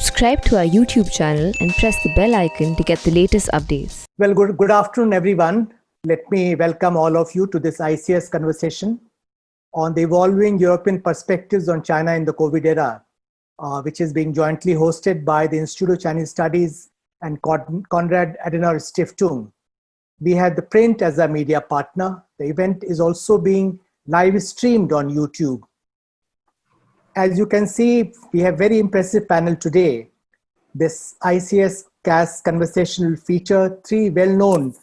Subscribe to our YouTube channel and press the bell icon to get the latest updates. Well, good afternoon, everyone. Let me welcome all of you to this ICS conversation on the evolving European perspectives on China in the COVID era, which is being jointly hosted by the Institute of Chinese Studies and Konrad Adenauer Stiftung. We have the print as a media partner. The event is also being live streamed on YouTube. As you can see, we have very impressive panel today. This ICS CAS conversation will feature three well-known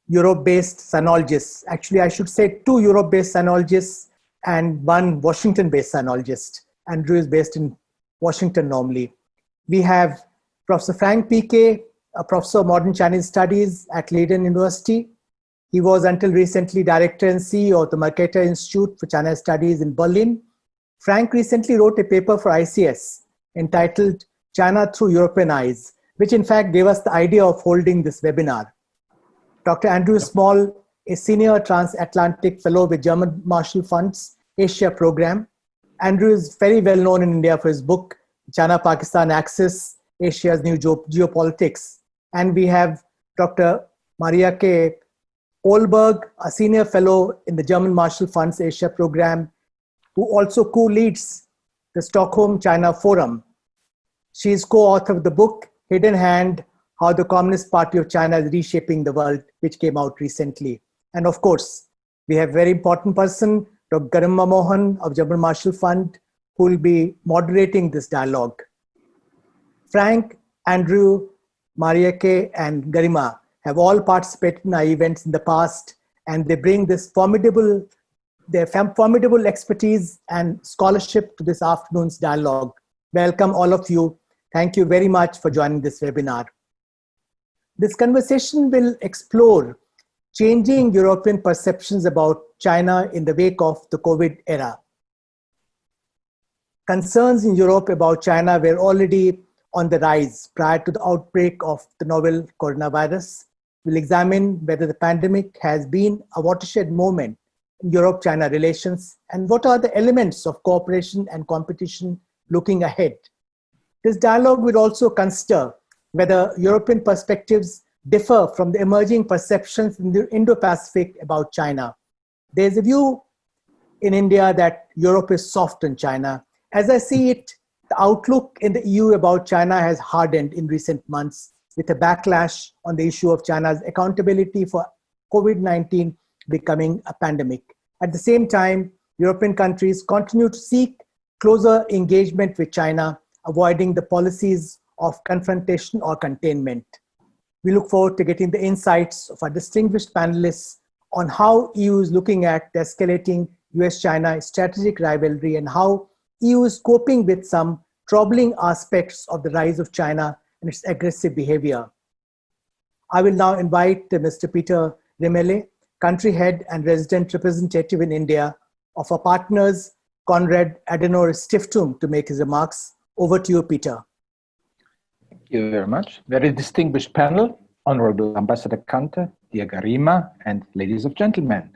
Europe-based sinologists. Actually, I should say two Europe-based sinologists and one Washington-based sinologist. Andrew is based in Washington normally. We have Professor Frank Piquet, a professor of modern Chinese studies at Leiden University. He was until recently director and CEO of the Mercator Institute for China Studies in Berlin. Frank recently wrote a paper for ICS entitled China Through European Eyes, which in fact gave us the idea of holding this webinar. Dr. Andrew Small, a senior transatlantic fellow with German Marshall Fund's Asia program. Andrew is very well known in India for his book, China-Pakistan Axis, Asia's New Geopolitics. And we have Dr. Maria K. Olberg, a senior fellow in the German Marshall Fund's Asia program, who also co-leads the Stockholm China Forum. She is co-author of the book, Hidden Hand, How the Communist Party of China is Reshaping the World, which came out recently. And of course, we have a very important person, Dr. Garima Mohan of German Marshall Fund, who will be moderating this dialogue. Frank, Andrew, Maria K. and Garima have all participated in our events in the past, and they bring this formidable expertise and scholarship to this afternoon's dialogue. Welcome all of you. Thank you very much for joining this webinar. This conversation will explore changing European perceptions about China in the wake of the COVID era. Concerns in Europe about China were already on the rise prior to the outbreak of the novel coronavirus. We'll examine whether the pandemic has been a watershed moment in Europe-China relations and what are the elements of cooperation and competition looking ahead. This dialogue will also consider whether European perspectives differ from the emerging perceptions in the Indo-Pacific about China. There's a view in India that Europe is soft on China. As I see it, the outlook in the EU about China has hardened in recent months with a backlash on the issue of China's accountability for COVID-19 becoming a pandemic. At the same time, European countries continue to seek closer engagement with China, avoiding the policies of confrontation or containment. We look forward to getting the insights of our distinguished panelists on how EU is looking at the escalating US-China strategic rivalry and how EU is coping with some troubling aspects of the rise of China and its aggressive behavior. I will now invite Mr. Peter Remele, country head and resident representative in India of our partners, Konrad Adenauer Stiftung, to make his remarks. Over to you, Peter. Thank you very much. Very distinguished panel, Honorable Ambassador Kante, dear Garima, and ladies and gentlemen.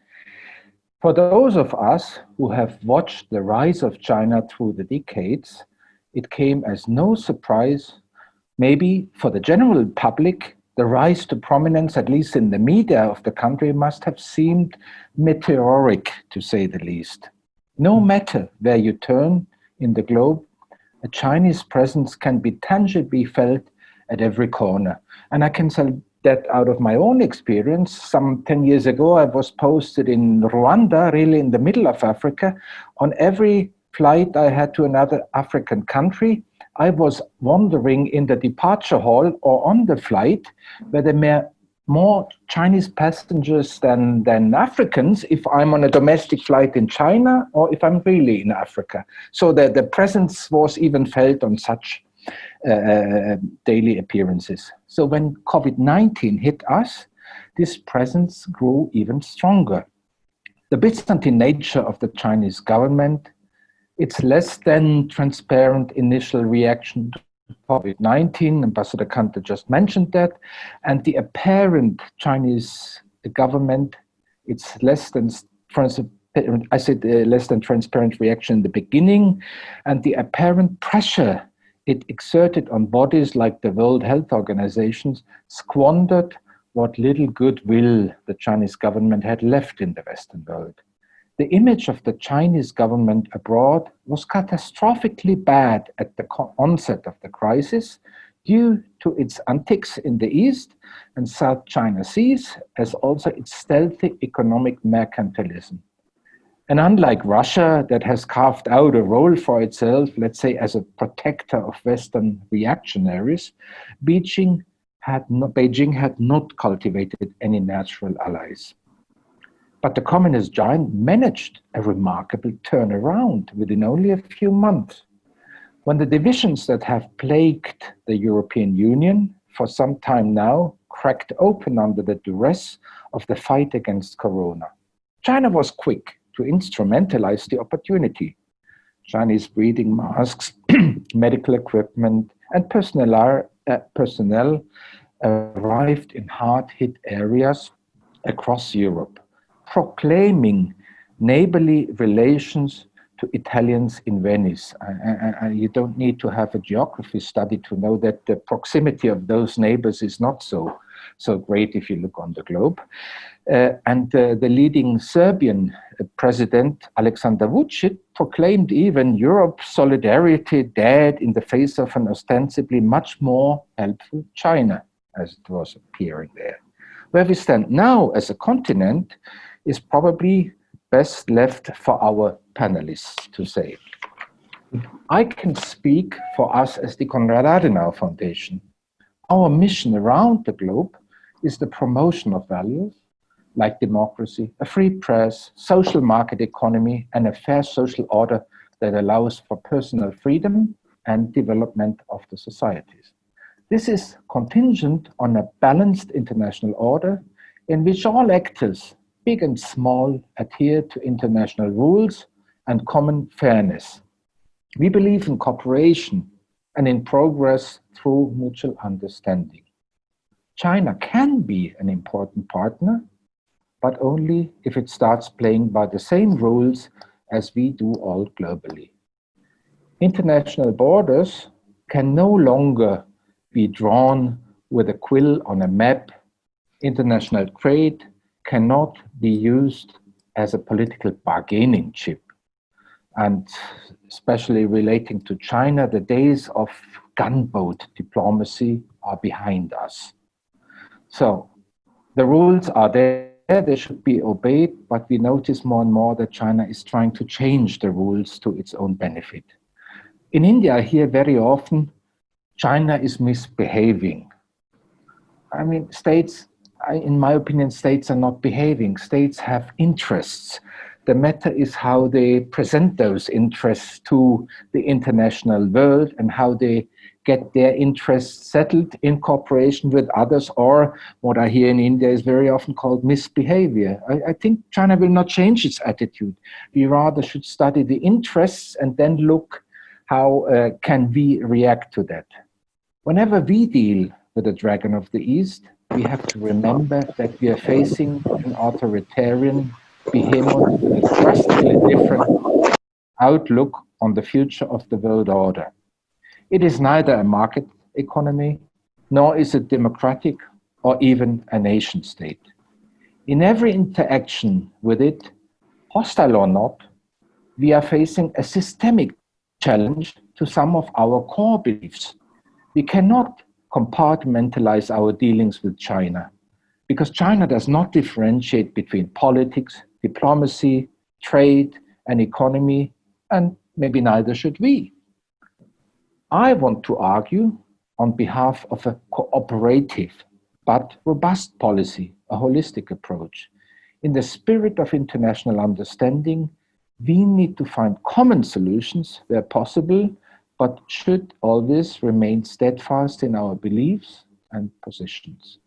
For those of us who have watched the rise of China through the decades, it came as no surprise, maybe for the general public, the rise to prominence, at least in the media of the country, must have seemed meteoric, to say the least. No matter where you turn in the globe, a Chinese presence can be tangibly felt at every corner. And I can say that out of my own experience. Some 10 years ago, I was posted in Rwanda, really in the middle of Africa. On every flight I had to another African country, I was wondering in the departure hall or on the flight whether there were more Chinese passengers than Africans if I'm on a domestic flight in China or if I'm really in Africa. So the presence was even felt on such daily appearances. So when COVID-19 hit us, this presence grew even stronger. The Byzantine nature of the Chinese government, its less than transparent initial reaction to COVID-19, Ambassador Kante just mentioned that, and the apparent Chinese government, its less than transparent reaction in the beginning, and the apparent pressure it exerted on bodies like the World Health Organization squandered what little goodwill the Chinese government had left in the Western world. The image of the Chinese government abroad was catastrophically bad at the onset of the crisis due to its antics in the East and South China Seas, as also its stealthy economic mercantilism. And unlike Russia, that has carved out a role for itself, let's say, as a protector of Western reactionaries, Beijing had not cultivated any natural allies. But the communist giant managed a remarkable turnaround within only a few months. When the divisions that have plagued the European Union for some time now cracked open under the duress of the fight against Corona, China was quick to instrumentalize the opportunity. Chinese breathing masks, medical equipment, and personnel arrived in hard-hit areas across Europe, proclaiming neighborly relations to Italians in Venice. You don't need to have a geography study to know that the proximity of those neighbors is not so great if you look on the globe. The leading Serbian president, Aleksandar Vučić, proclaimed even Europe's solidarity dead in the face of an ostensibly much more helpful China, as it was appearing there. Where we stand now as a continent is probably best left for our panelists to say. I can speak for us as the Konrad Adenauer Foundation. Our mission around the globe is the promotion of values like democracy, a free press, social market economy, and a fair social order that allows for personal freedom and development of the societies. This is contingent on a balanced international order in which all actors, big and small, adhere to international rules and common fairness. We believe in cooperation and in progress through mutual understanding. China can be an important partner, but only if it starts playing by the same rules as we do all globally. International borders can no longer be drawn with a quill on a map. International trade cannot be used as a political bargaining chip. And especially relating to China, the days of gunboat diplomacy are behind us. So the rules are there, they should be obeyed, but we notice more and more that China is trying to change the rules to its own benefit. In India, I hear very often, China is misbehaving. I mean, in my opinion, states are not behaving. States have interests. The matter is how they present those interests to the international world and how they get their interests settled in cooperation with others, or what I hear in India is very often called misbehavior. I think China will not change its attitude. We rather should study the interests and then look how can we react to that. Whenever we deal with the dragon of the East, we have to remember that we are facing an authoritarian behemoth with a drastically different outlook on the future of the world order. It is neither a market economy, nor is it democratic or even a nation state. In every interaction with it, hostile or not, we are facing a systemic challenge to some of our core beliefs. We cannot compartmentalize our dealings with China because China does not differentiate between politics, diplomacy, trade, and economy, and maybe neither should we. I want to argue on behalf of a cooperative but robust policy, a holistic approach. In the spirit of international understanding, we need to find common solutions where possible, but should always remain steadfast in our beliefs and positions.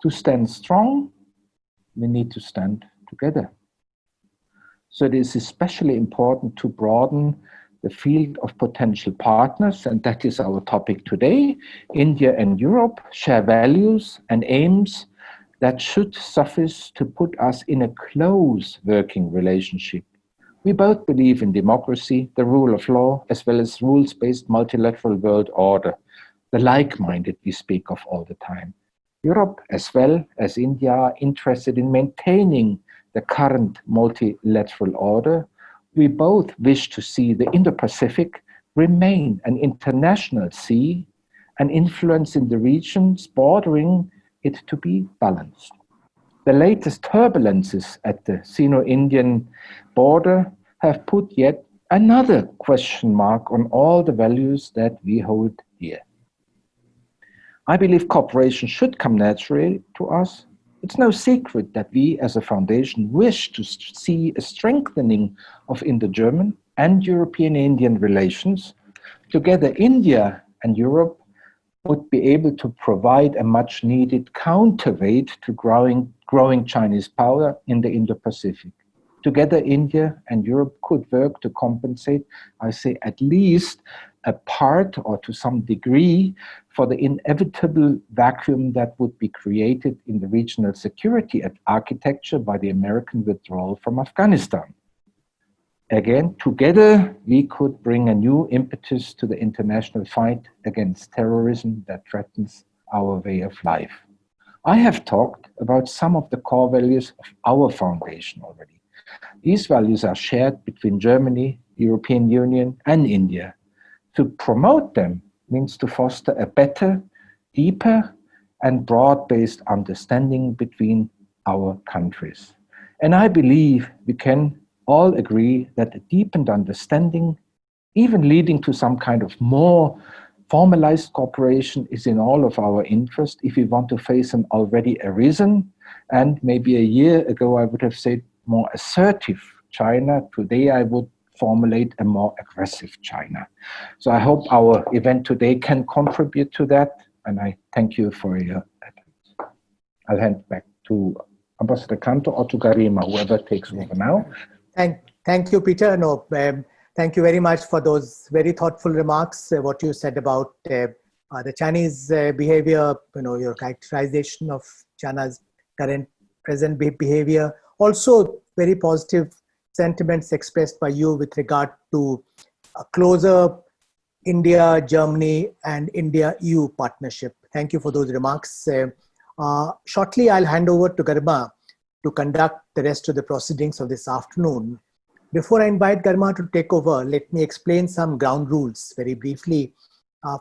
To stand strong, we need to stand together. So it is especially important to broaden the field of potential partners, and that is our topic today. India and Europe share values and aims that should suffice to put us in a close working relationship We both believe in democracy, the rule of law, as well as rules-based multilateral world order, the like-minded we speak of all the time. Europe, as well as India, are interested in maintaining the current multilateral order. We both wish to see the Indo-Pacific remain an international sea, and influence in the regions bordering it to be balanced. The latest turbulences at the Sino-Indian border have put yet another question mark on all the values that we hold dear. I believe cooperation should come naturally to us. It's no secret that we as a foundation wish to see a strengthening of Indo-German and European-Indian relations. Together, India and Europe would be able to provide a much-needed counterweight to growing Chinese power in the Indo-Pacific. Together, India and Europe could work to compensate, I say, at least a part or to some degree for the inevitable vacuum that would be created in the regional security architecture by the American withdrawal from Afghanistan. Again, together, we could bring a new impetus to the international fight against terrorism that threatens our way of life. I have talked about some of the core values of our foundation already. These values are shared between Germany, the European Union, and India. To promote them means to foster a better, deeper, and broad-based understanding between our countries. And I believe we can all agree that a deepened understanding, even leading to some kind of more formalized cooperation, is in all of our interest if we want to face an already arisen, and maybe a year ago I would have said more assertive China. Today I would formulate a more aggressive China. So I hope our event today can contribute to that, and I thank you for your attendance. I'll hand back to Ambassador Kanto or to Garima, whoever takes over now. Thank you, Peter. No, thank you very much for those very thoughtful remarks. What you said about the Chinese behavior, your characterization of China's present behavior. Also, very positive sentiments expressed by you with regard to a closer India, Germany, and India-EU partnership. Thank you for those remarks. Shortly, I'll hand over to Garima to conduct the rest of the proceedings of this afternoon. Before I invite Garima to take over, let me explain some ground rules very briefly.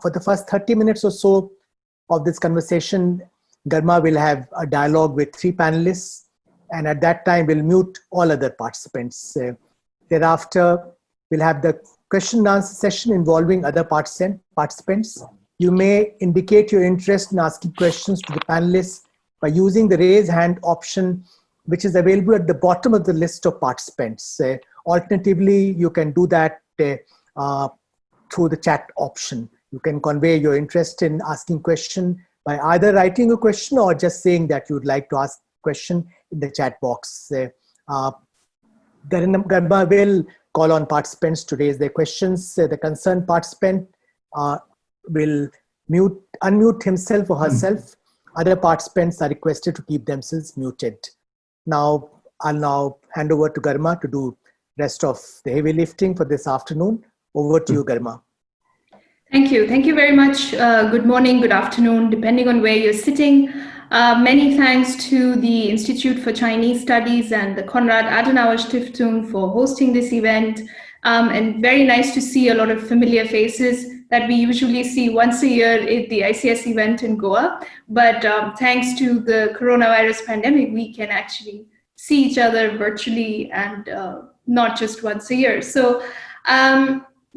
For the first 30 minutes or so of this conversation, Garima will have a dialogue with 3 panelists, and at that time we'll mute all other participants. Thereafter, we'll have the question and answer session involving other participants. You may indicate your interest in asking questions to the panelists by using the raise hand option, which is available at the bottom of the list of participants. Alternatively, you can do that through the chat option. You can convey your interest in asking question by either writing a question or just saying that you would like to ask a question in the chat box. Garima will call on participants to raise their questions. The concerned participant will unmute himself or herself. Other participants are requested to keep themselves muted. Now, I'll hand over to Garima to do rest of the heavy lifting for this afternoon. Over to you, Garima. Thank you. Thank you very much. Good morning, good afternoon, depending on where you're sitting. Many thanks to the Institute for Chinese Studies and the Konrad Adenauer Stiftung for hosting this event. And very nice to see a lot of familiar faces that we usually see once a year at the ICS event in Goa. But thanks to the coronavirus pandemic, we can actually see each other virtually and not just once a year. So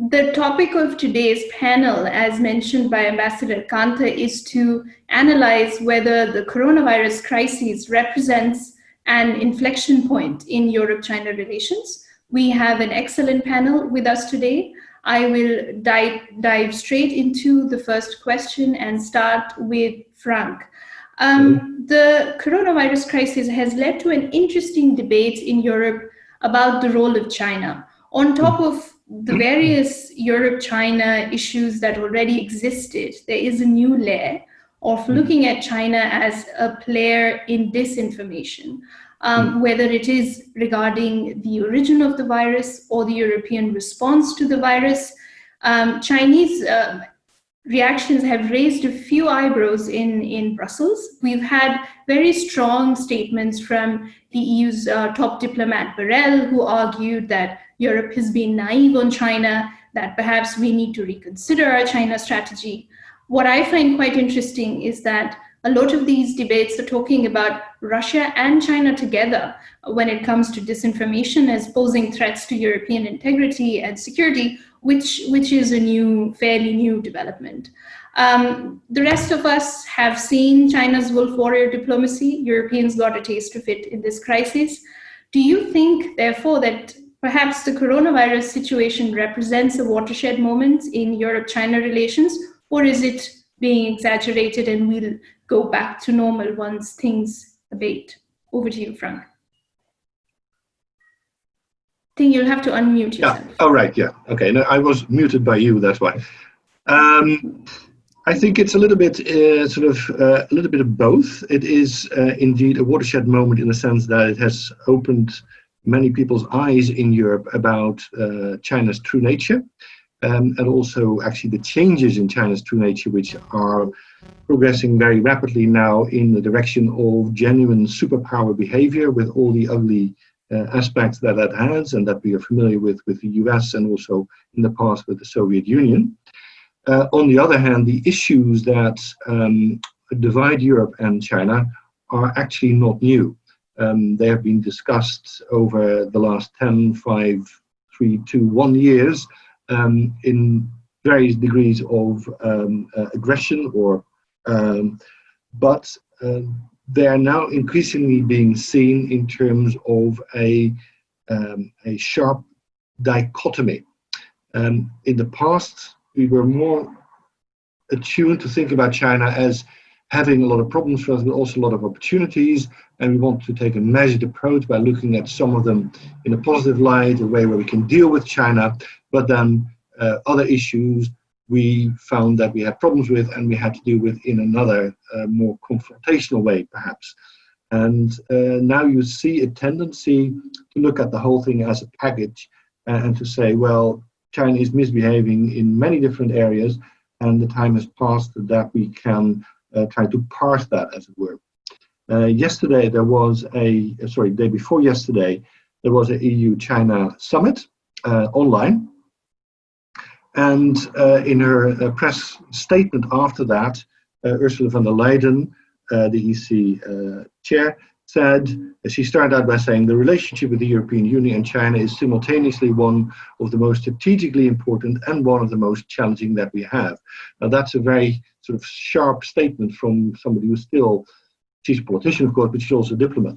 the topic of today's panel, as mentioned by Ambassador Kanta, is to analyze whether the coronavirus crisis represents an inflection point in Europe-China relations. We have an excellent panel with us today. I will dive straight into the first question and start with Frank. The coronavirus crisis has led to an interesting debate in Europe about the role of China. On top of the various Europe-China issues that already existed, there is a new layer of looking at China as a player in disinformation. whether it is regarding the origin of the virus or the European response to the virus. Chinese reactions have raised a few eyebrows in Brussels. We've had very strong statements from the EU's top diplomat Borrell, who argued that Europe has been naive on China, that perhaps we need to reconsider our China strategy. What I find quite interesting is that a lot of these debates are talking about Russia and China together when it comes to disinformation as posing threats to European integrity and security, which is a fairly new development. The rest of us have seen China's wolf warrior diplomacy. Europeans got a taste of it in this crisis. Do you think, therefore, that perhaps the coronavirus situation represents a watershed moment in Europe-China relations, or is it being exaggerated and we'll go back to normal once things abate? Over to you, Frank. I think you'll have to unmute yourself. Yeah. Oh, right. Yeah. Okay. No, I was muted by you. That's why. I think it's a little bit a little bit of both. It is indeed a watershed moment in the sense that it has opened many people's eyes in Europe about China's true nature. And also actually the changes in China's true nature, which are progressing very rapidly now in the direction of genuine superpower behavior with all the ugly aspects that has and that we are familiar with the US and also in the past with the Soviet Union. On the other hand, the issues that divide Europe and China are actually not new. They have been discussed over the last 10, 5, 3, 2, 1 years in various degrees of aggression, but they are now increasingly being seen in terms of a sharp dichotomy. In the past, we were more attuned to think about China as having a lot of problems for us, but also a lot of opportunities. And we want to take a measured approach by looking at some of them in a positive light, a way where we can deal with China. But then other issues we found that we had problems with and we had to deal with in another more confrontational way, perhaps. And now you see a tendency to look at the whole thing as a package and to say, well, China is misbehaving in many different areas, and the time has passed that we can try to parse that, as it were. Yesterday, there was day before yesterday, there was an EU-China summit online. And in her press statement after that, Ursula von der Leyen, the EC chair, she started out by saying the relationship with the European Union and China is simultaneously one of the most strategically important and one of the most challenging that we have. Now that's a very sort of sharp statement from somebody who's still, she's a politician of course, but she's also a diplomat.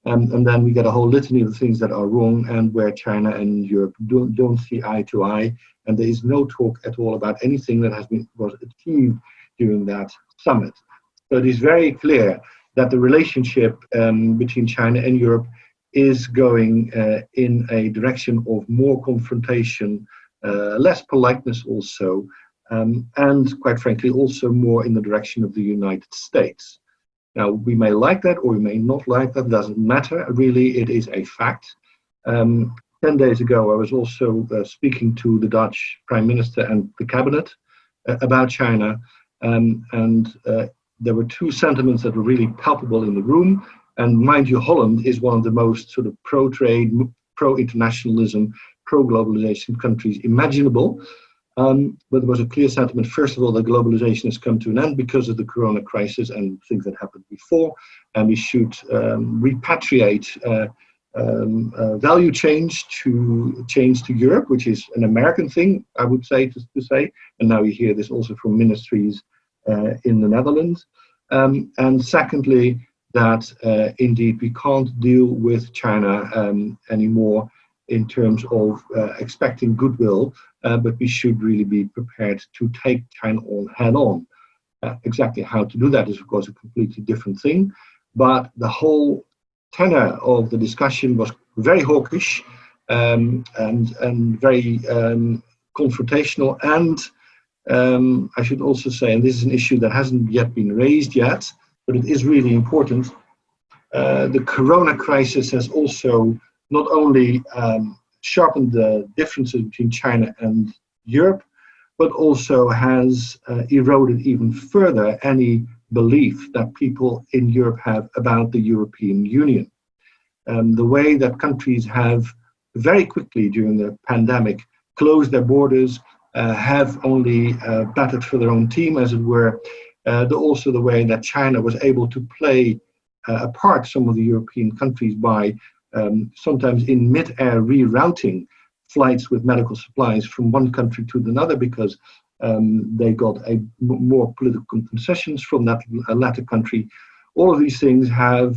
And then we get a whole litany of things that are wrong and where China and Europe don't see eye to eye. And there is no talk at all about anything that was achieved during that summit. So it is very clear that the relationship between China and Europe is going in a direction of more confrontation, less politeness also, and quite frankly also more in the direction of the United States. Now, we may like that or we may not like that, it doesn't matter, really, it is a fact. 10 days ago, I was also speaking to the Dutch Prime Minister and the Cabinet about China, and there were two sentiments that were really palpable in the room. And mind you, Holland is one of the most sort of pro-trade, pro-internationalism, pro-globalization countries imaginable. But there was a clear sentiment, first of all, that globalization has come to an end because of the corona crisis and things that happened before. And we should repatriate value change to Europe, which is an American thing, I would say, to say. And now you hear this also from ministries in the Netherlands. And secondly, that indeed we can't deal with China anymore in terms of expecting goodwill, but we should really be prepared to take China on head on. Exactly how to do that is, of course, a completely different thing. But the whole tenor of the discussion was very hawkish and very confrontational. And I should also say, and this is an issue that hasn't yet been raised yet, but it is really important, the corona crisis has also not only sharpened the differences between China and Europe, but also has eroded even further any belief that people in Europe have about the European Union. The way that countries have very quickly during the pandemic closed their borders, have only batted for their own team, as it were. Also the way that China was able to play apart some of the European countries by sometimes in mid-air rerouting flights with medical supplies from one country to another because they got more political concessions from that latter country. All of these things have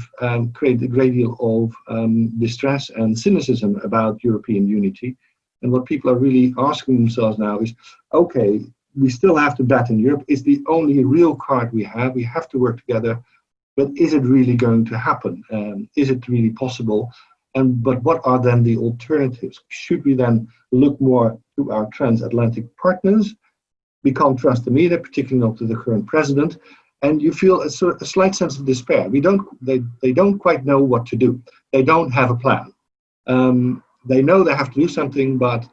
created a great deal of distress and cynicism about European unity. And what people are really asking themselves now is, okay, we still have to bet in Europe. It's the only real card we have. We have to work together. But is it really going to happen? Is it really possible? But what are then the alternatives? Should we then look more to our transatlantic partners? We can't trust them either, particularly not to the current president. And you feel a slight sense of despair. They don't quite know what to do. They don't have a plan. They know they have to do something, but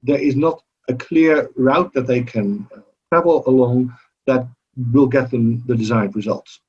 there is not a clear route that they can travel along that will get them the desired results.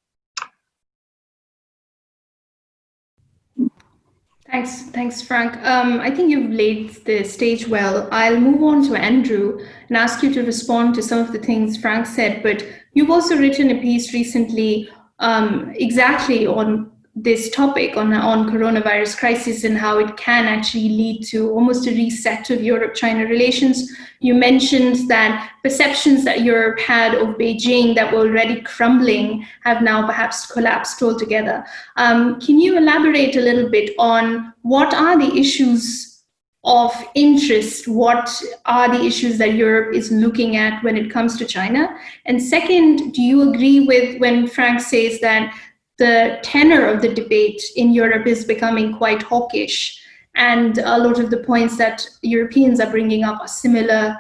Thanks, Frank. I think you've laid the stage well. I'll move on to Andrew and ask you to respond to some of the things Frank said, but you've also written a piece recently exactly on this topic, on coronavirus crisis and how it can actually lead to almost a reset of Europe-China relations. You mentioned that perceptions that Europe had of Beijing that were already crumbling have now perhaps collapsed altogether. Can you elaborate a little bit on what are the issues of interest? What are the issues that Europe is looking at when it comes to China? And second, do you agree with when Frank says that the tenor of the debate in Europe is becoming quite hawkish, and a lot of the points that Europeans are bringing up are similar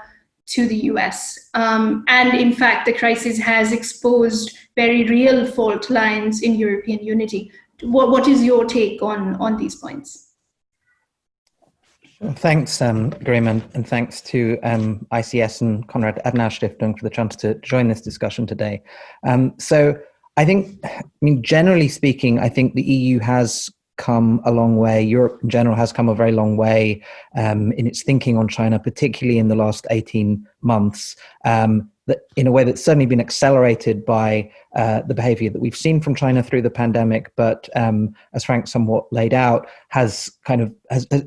to the US? And in fact, the crisis has exposed very real fault lines in European unity. What is your take on these points? Thanks, Garima, and thanks to ICS and Konrad Adenauer Stiftung for the chance to join this discussion today. So I think, generally speaking, I think the EU has come a long way. Europe in general has come a very long way in its thinking on China, particularly in the last 18 months, that in a way that's certainly been accelerated by the behavior that we've seen from China through the pandemic, but as Frank somewhat laid out, is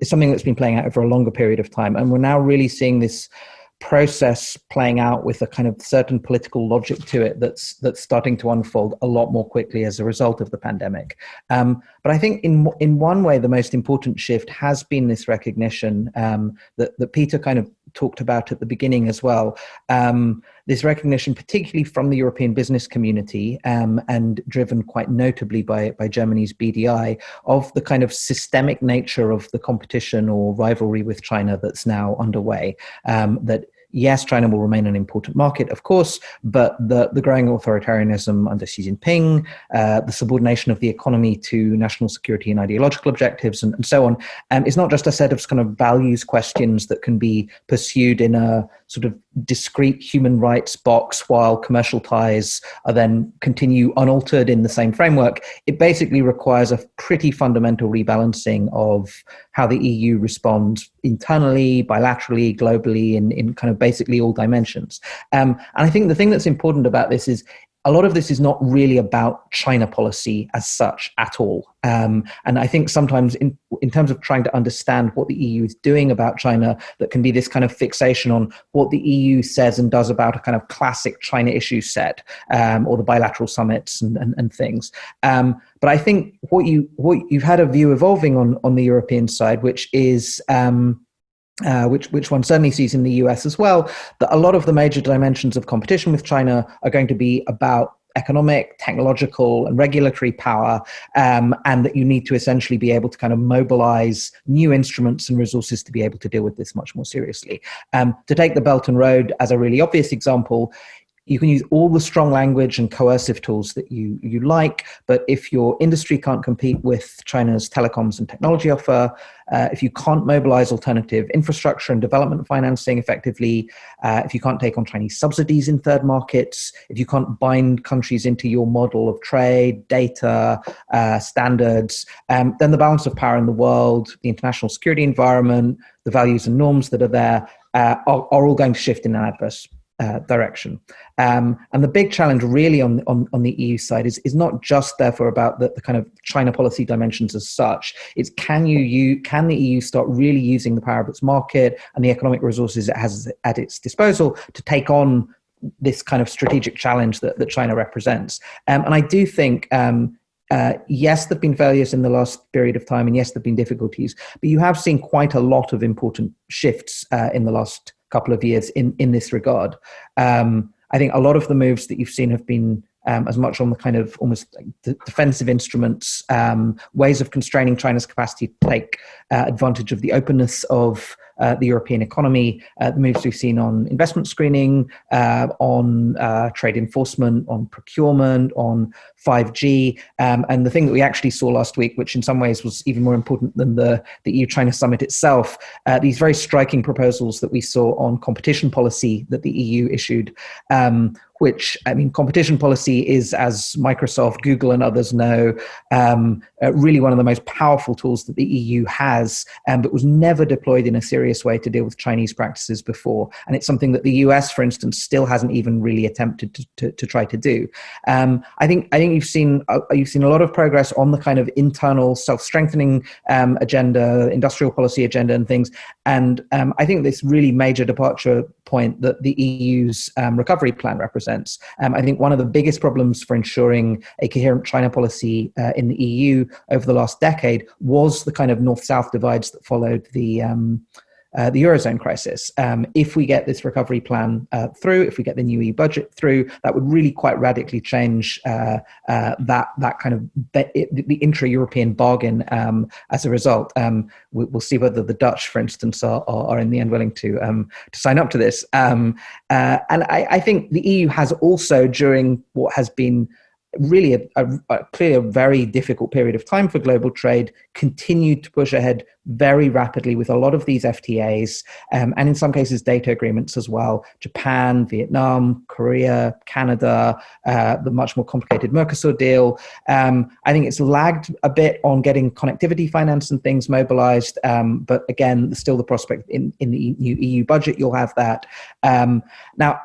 something that's been playing out over a longer period of time. And we're now really seeing this process playing out with a kind of certain political logic to it that's starting to unfold a lot more quickly as a result of the pandemic. But I think in one way, the most important shift has been this recognition that Peter kind of talked about at the beginning as well. This recognition, particularly from the European business community, and driven quite notably by Germany's BDI, of the kind of systemic nature of the competition or rivalry with China that's now underway. That yes, China will remain an important market, of course, but the growing authoritarianism under Xi Jinping, the subordination of the economy to national security and ideological objectives, and so on, is not just a set of kind of values questions that can be pursued in a sort of discrete human rights box while commercial ties are then continue unaltered in the same framework. It basically requires a pretty fundamental rebalancing of how the EU responds internally, bilaterally, globally, in kind of basically all dimensions. And I think the thing that's important about this is a lot of this is not really about China policy as such at all. And I think sometimes in terms of trying to understand what the EU is doing about China, that can be this kind of fixation on what the EU says and does about a kind of classic China issue set, or the bilateral summits and things. But I think what you've had a view evolving on the European side, which is which one certainly sees in the US as well, that a lot of the major dimensions of competition with China are going to be about economic, technological, and regulatory power, and that you need to essentially be able to kind of mobilize new instruments and resources to be able to deal with this much more seriously. To take the Belt and Road as a really obvious example, you can use all the strong language and coercive tools that you like, but if your industry can't compete with China's telecoms and technology offer, if you can't mobilize alternative infrastructure and development financing effectively, if you can't take on Chinese subsidies in third markets, if you can't bind countries into your model of trade, data, standards, then the balance of power in the world, the international security environment, the values and norms that are there are all going to shift in an adverse direction. And the big challenge really on the EU side is not just therefore about the kind of China policy dimensions as such. It's can the EU start really using the power of its market and the economic resources it has at its disposal to take on this kind of strategic challenge that China represents. And I do think, yes, there have been failures in the last period of time, and yes, there have been difficulties, but you have seen quite a lot of important shifts in the last couple of years in this regard. I think a lot of the moves that you've seen have been as much on the kind of almost like defensive instruments, ways of constraining China's capacity to take advantage of the openness of the European economy, the moves we've seen on investment screening, on trade enforcement, on procurement, on 5G, and the thing that we actually saw last week, which in some ways was even more important than the EU-China summit itself, these very striking proposals that we saw on competition policy that the EU issued, which, I mean, competition policy is, as Microsoft, Google, and others know, really one of the most powerful tools that the EU has, but was never deployed in a serious way to deal with Chinese practices before. And it's something that the US, for instance, still hasn't even really attempted to try to do. I think you've seen a lot of progress on the kind of internal self-strengthening agenda, industrial policy agenda, and things. And I think this really major departure point that the EU's recovery plan represents. I think one of the biggest problems for ensuring a coherent China policy in the EU over the last decade was the kind of north-south divides that followed the Eurozone crisis. If we get this recovery plan through, if we get the new EU budget through, that would really quite radically change that kind of the intra-European bargain as a result. We'll see whether the Dutch, for instance, are in the end willing to sign up to this. And I think the EU has also, during what has been really a clear, very difficult period of time for global trade, continued to push ahead very rapidly with a lot of these FTAs, and in some cases data agreements as well. Japan, Vietnam, Korea, Canada, the much more complicated Mercosur deal. I think it's lagged a bit on getting connectivity finance and things mobilized, but again, still the prospect in the new EU budget, you'll have that. Now,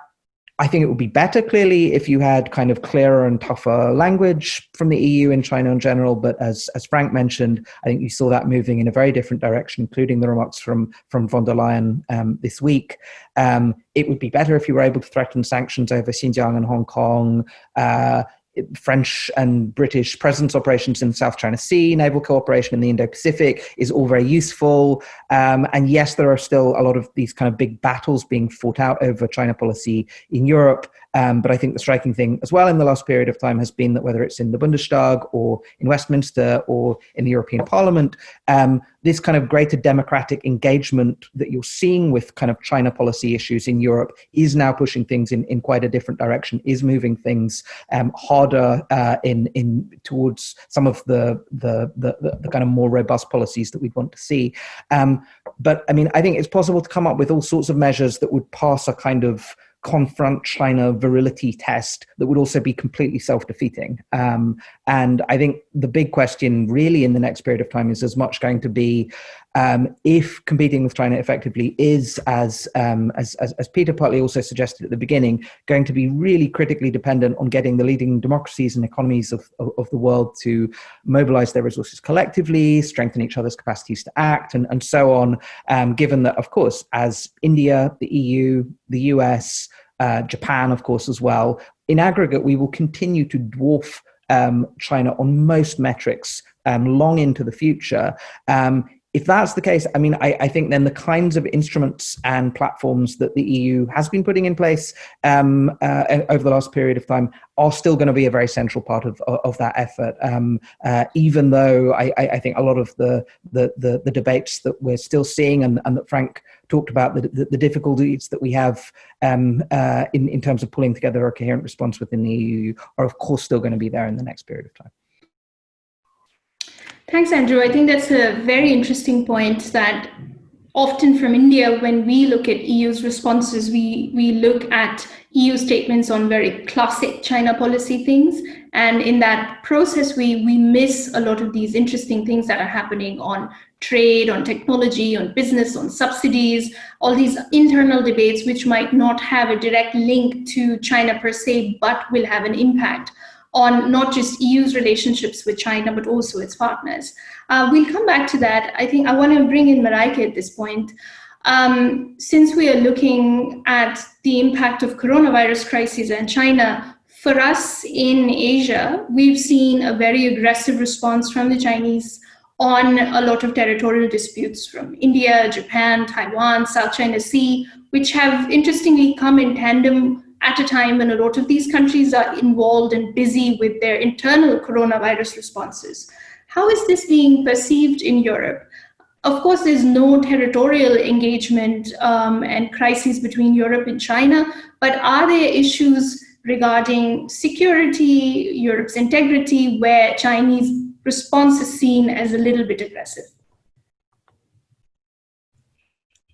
I think it would be better, clearly, if you had kind of clearer and tougher language from the EU and China in general. But as Frank mentioned, I think you saw that moving in a very different direction, including the remarks from von der Leyen this week. It would be better if you were able to threaten sanctions over Xinjiang and Hong Kong, French and British presence operations in the South China Sea, naval cooperation in the Indo-Pacific is all very useful. And yes, there are still a lot of these kind of big battles being fought out over China policy in Europe. But I think the striking thing as well in the last period of time has been that whether it's in the Bundestag or in Westminster or in the European Parliament, this kind of greater democratic engagement that you're seeing with kind of China policy issues in Europe is now pushing things in quite a different direction, is moving things harder in towards some of the kind of more robust policies that we'd want to see. But I mean, I think it's possible to come up with all sorts of measures that would pass a kind of confront China virility test that would also be completely self-defeating. And I think the big question really in the next period of time is as much going to be if competing with China effectively is, as Peter partly also suggested at the beginning, going to be really critically dependent on getting the leading democracies and economies of the world to mobilize their resources collectively, strengthen each other's capacities to act, and so on, given that, of course, as India, the EU, the US, Japan, of course, as well, in aggregate, we will continue to dwarf China on most metrics long into the future. if that's the case, I mean, I think then the kinds of instruments and platforms that the EU has been putting in place over the last period of time are still going to be a very central part of that effort. Even though I think a lot of the debates that we're still seeing and that Frank talked about, the difficulties that we have in terms of pulling together a coherent response within the EU are of course still going to be there in the next period of time. Thanks, Andrew. I think that's a very interesting point, that often from India, when we look at EU's responses, we look at EU statements on very classic China policy things. And in that process, we miss a lot of these interesting things that are happening on trade, on technology, on business, on subsidies, all these internal debates, which might not have a direct link to China per se, but will have an impact on not just EU's relationships with China, but also its partners. We'll come back to that. I think I want to bring in Mareike at this point. Since we are looking at the impact of coronavirus crisis and China, for us in Asia, we've seen a very aggressive response from the Chinese on a lot of territorial disputes from India, Japan, Taiwan, South China Sea, which have interestingly come in tandem at a time when a lot of these countries are involved and busy with their internal coronavirus responses. How is this being perceived in Europe? Of course, there's no territorial engagement and crises between Europe and China, but are there issues regarding security, Europe's integrity, where Chinese response is seen as a little bit aggressive?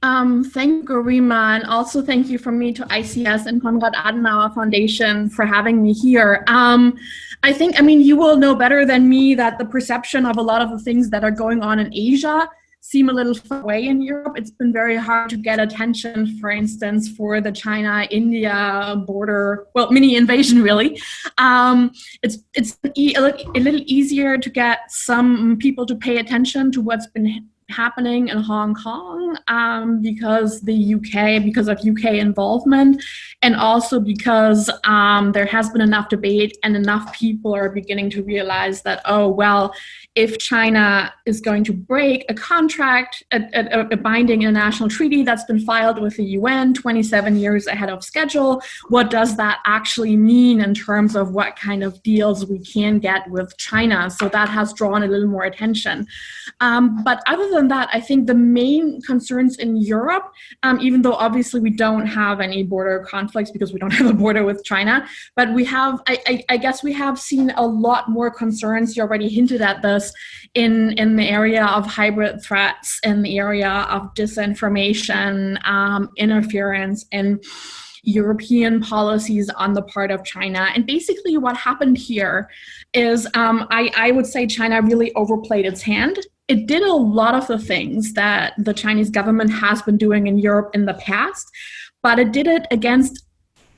Thank you, Garima, and also thank you from me to ICS and Konrad Adenauer Foundation for having me here. I think, you will know better than me that the perception of a lot of the things that are going on in Asia seem a little far away in Europe. It's been very hard to get attention, for instance, for the China-India border, well, mini invasion, really. It's a little easier to get some people to pay attention to what's been happening in Hong Kong because of UK involvement, and also because there has been enough debate and enough people are beginning to realize that, oh, well, if China is going to break a contract, a binding international treaty that's been filed with the UN 27 years ahead of schedule, what does that actually mean in terms of what kind of deals we can get with China? So that has drawn a little more attention. But other than that, I think the main concerns in Europe, even though obviously we don't have any border conflicts because we don't have a border with China, but we have, I guess we have seen a lot more concerns. You already hinted at this in the area of hybrid threats, in the area of disinformation, interference, and European policies on the part of China. And basically what happened here is I would say China really overplayed its hand. It did a lot of the things that the Chinese government has been doing in Europe in the past, but it did it against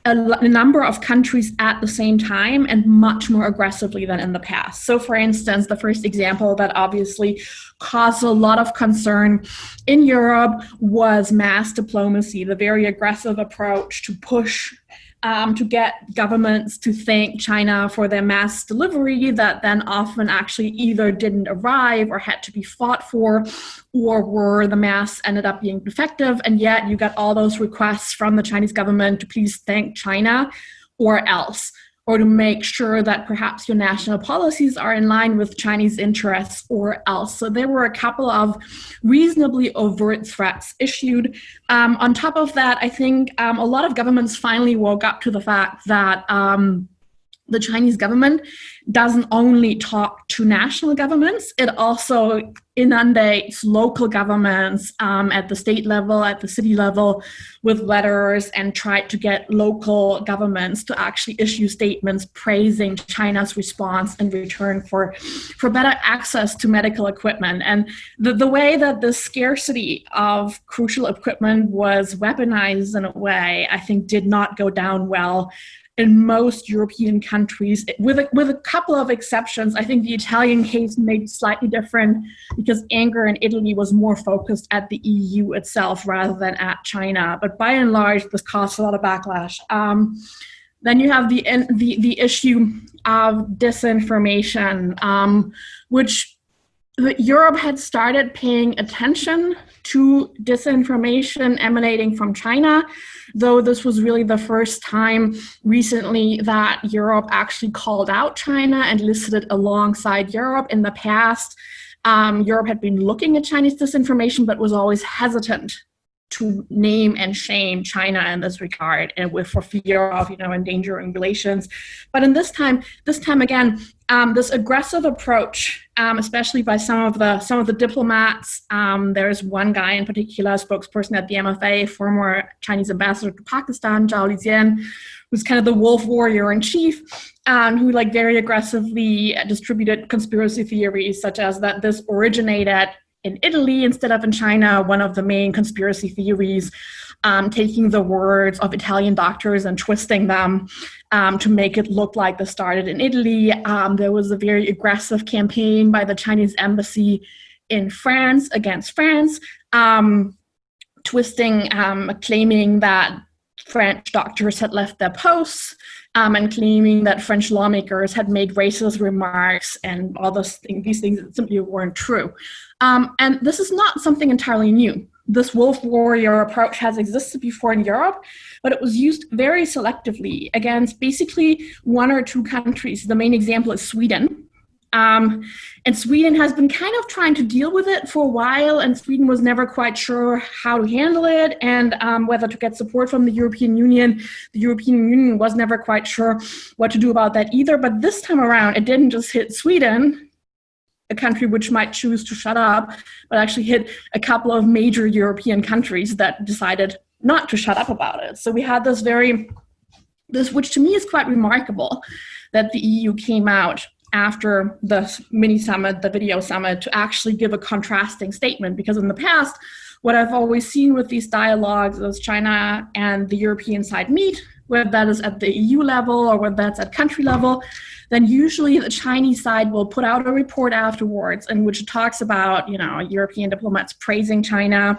a number of countries at the same time and much more aggressively than in the past. So for instance, the first example that obviously caused a lot of concern in Europe was mass diplomacy, the very aggressive approach to push to get governments to thank China for their mass delivery that then often actually either didn't arrive or had to be fought for, or were the mass ended up being defective. And yet you got all those requests from the Chinese government to please thank China or else, or to make sure that perhaps your national policies are in line with Chinese interests or else. So there were a couple of reasonably overt threats issued. On top of that, I think a lot of governments finally woke up to the fact that the Chinese government doesn't only talk to national governments, it also inundates local governments at the state level, at the city level, with letters, and tried to get local governments to actually issue statements praising China's response in return for better access to medical equipment. And the way that the scarcity of crucial equipment was weaponized in a way, I think did not go down well in most European countries, with a couple of exceptions. I think the Italian case made slightly different because anger in Italy was more focused at the EU itself rather than at China. But by and large, this caused a lot of backlash. Then you have the issue of disinformation, which Europe had started paying attention to disinformation emanating from China, though this was really the first time recently that Europe actually called out China and listed it alongside Europe. In the past, Europe had been looking at Chinese disinformation, but was always hesitant to name and shame China in this regard, and for fear of endangering relations. But in this time again, this aggressive approach, especially by some of the diplomats. There's one guy in particular, spokesperson at the MFA, former Chinese ambassador to Pakistan, Zhao Lijian, who's kind of the wolf warrior in chief, who very aggressively distributed conspiracy theories, such as that this originated in Italy instead of in China. One of the main conspiracy theories, taking the words of Italian doctors and twisting them to make it look like this started in Italy. There was a very aggressive campaign by the Chinese embassy in France against France, twisting, claiming that French doctors had left their posts, and claiming that French lawmakers had made racist remarks, and all these things simply weren't true. And this is not something entirely new. This wolf warrior approach has existed before in Europe, but it was used very selectively against basically one or two countries. The main example is Sweden. And Sweden has been kind of trying to deal with it for a while, and Sweden was never quite sure how to handle it and whether to get support from the European Union. The European Union was never quite sure what to do about that either. But this time around, it didn't just hit Sweden, a country which might choose to shut up, but actually hit a couple of major European countries that decided not to shut up about it. So we had this, which to me is quite remarkable, that the EU came out after the mini summit, the video summit, to actually give a contrasting statement. Because in the past, what I've always seen with these dialogues is China and the European side meet, whether that is at the EU level or whether that's at country level, then usually the Chinese side will put out a report afterwards in which it talks about, European diplomats praising China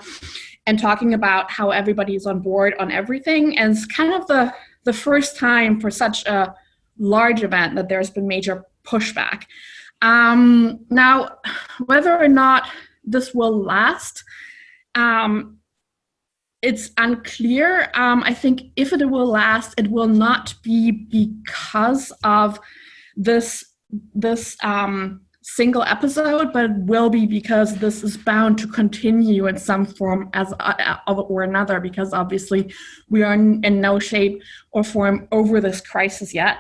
and talking about how everybody is on board on everything. And it's kind of the first time for such a large event that there's been major pushback. Now, whether or not this will last, it's unclear. I think if it will last, it will not be because of this single episode, but it will be because this is bound to continue in some form or another, because obviously we are in no shape or form over this crisis yet.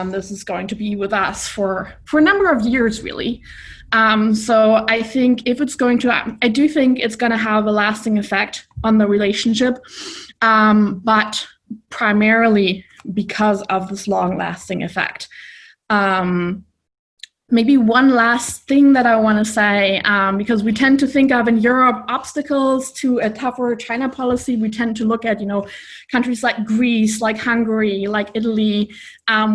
This is going to be with us for a number of years, really. So I think I do think it's going to have a lasting effect on the relationship, but primarily because of this long-lasting effect. Maybe one last thing that I want to say, because we tend to think of in Europe obstacles to a tougher China policy. We tend to look at, countries like Greece, like Hungary, like Italy.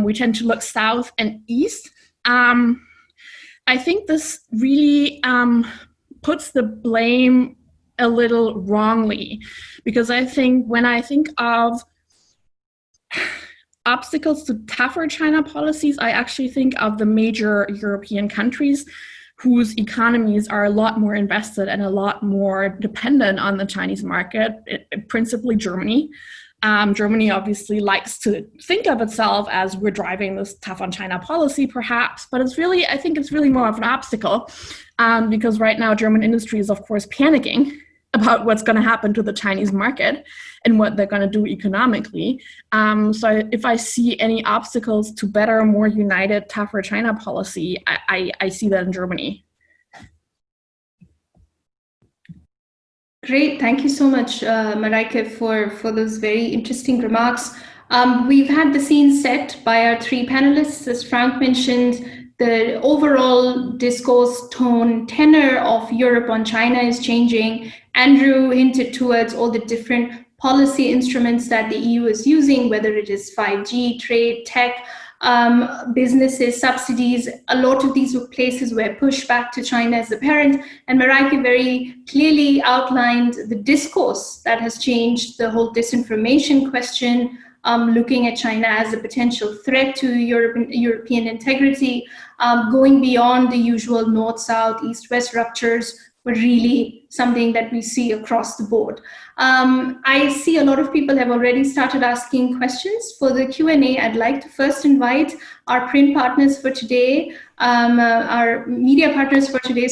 We tend to look south and east. I think this really puts the blame a little wrongly, because I think when I think of obstacles to tougher China policies, I actually think of the major European countries whose economies are a lot more invested and a lot more dependent on the Chinese market, principally Germany. Germany obviously likes to think of itself as we're driving this tough on China policy, perhaps, but I think it's really more of an obstacle, because right now German industry is, of course, panicking about what's going to happen to the Chinese market and what they're going to do economically. So if I see any obstacles to better, more united, tougher China policy, I see that in Germany. Great. Thank you so much, Mareike, for those very interesting remarks. We've had the scene set by our three panelists. As Frank mentioned, the overall discourse tone, tenor of Europe on China is changing. Andrew hinted towards all the different policy instruments that the EU is using, whether it is 5G, trade, tech, businesses, subsidies. A lot of these were places where pushback to China is apparent. And Mareike very clearly outlined the discourse that has changed, the whole disinformation question, looking at China as a potential threat to European integrity, going beyond the usual north-south, east-west ruptures, but really something that we see across the board. I see a lot of people have already started asking questions. For the Q&A, I'd like to first invite our print partners for today, our media partners for today,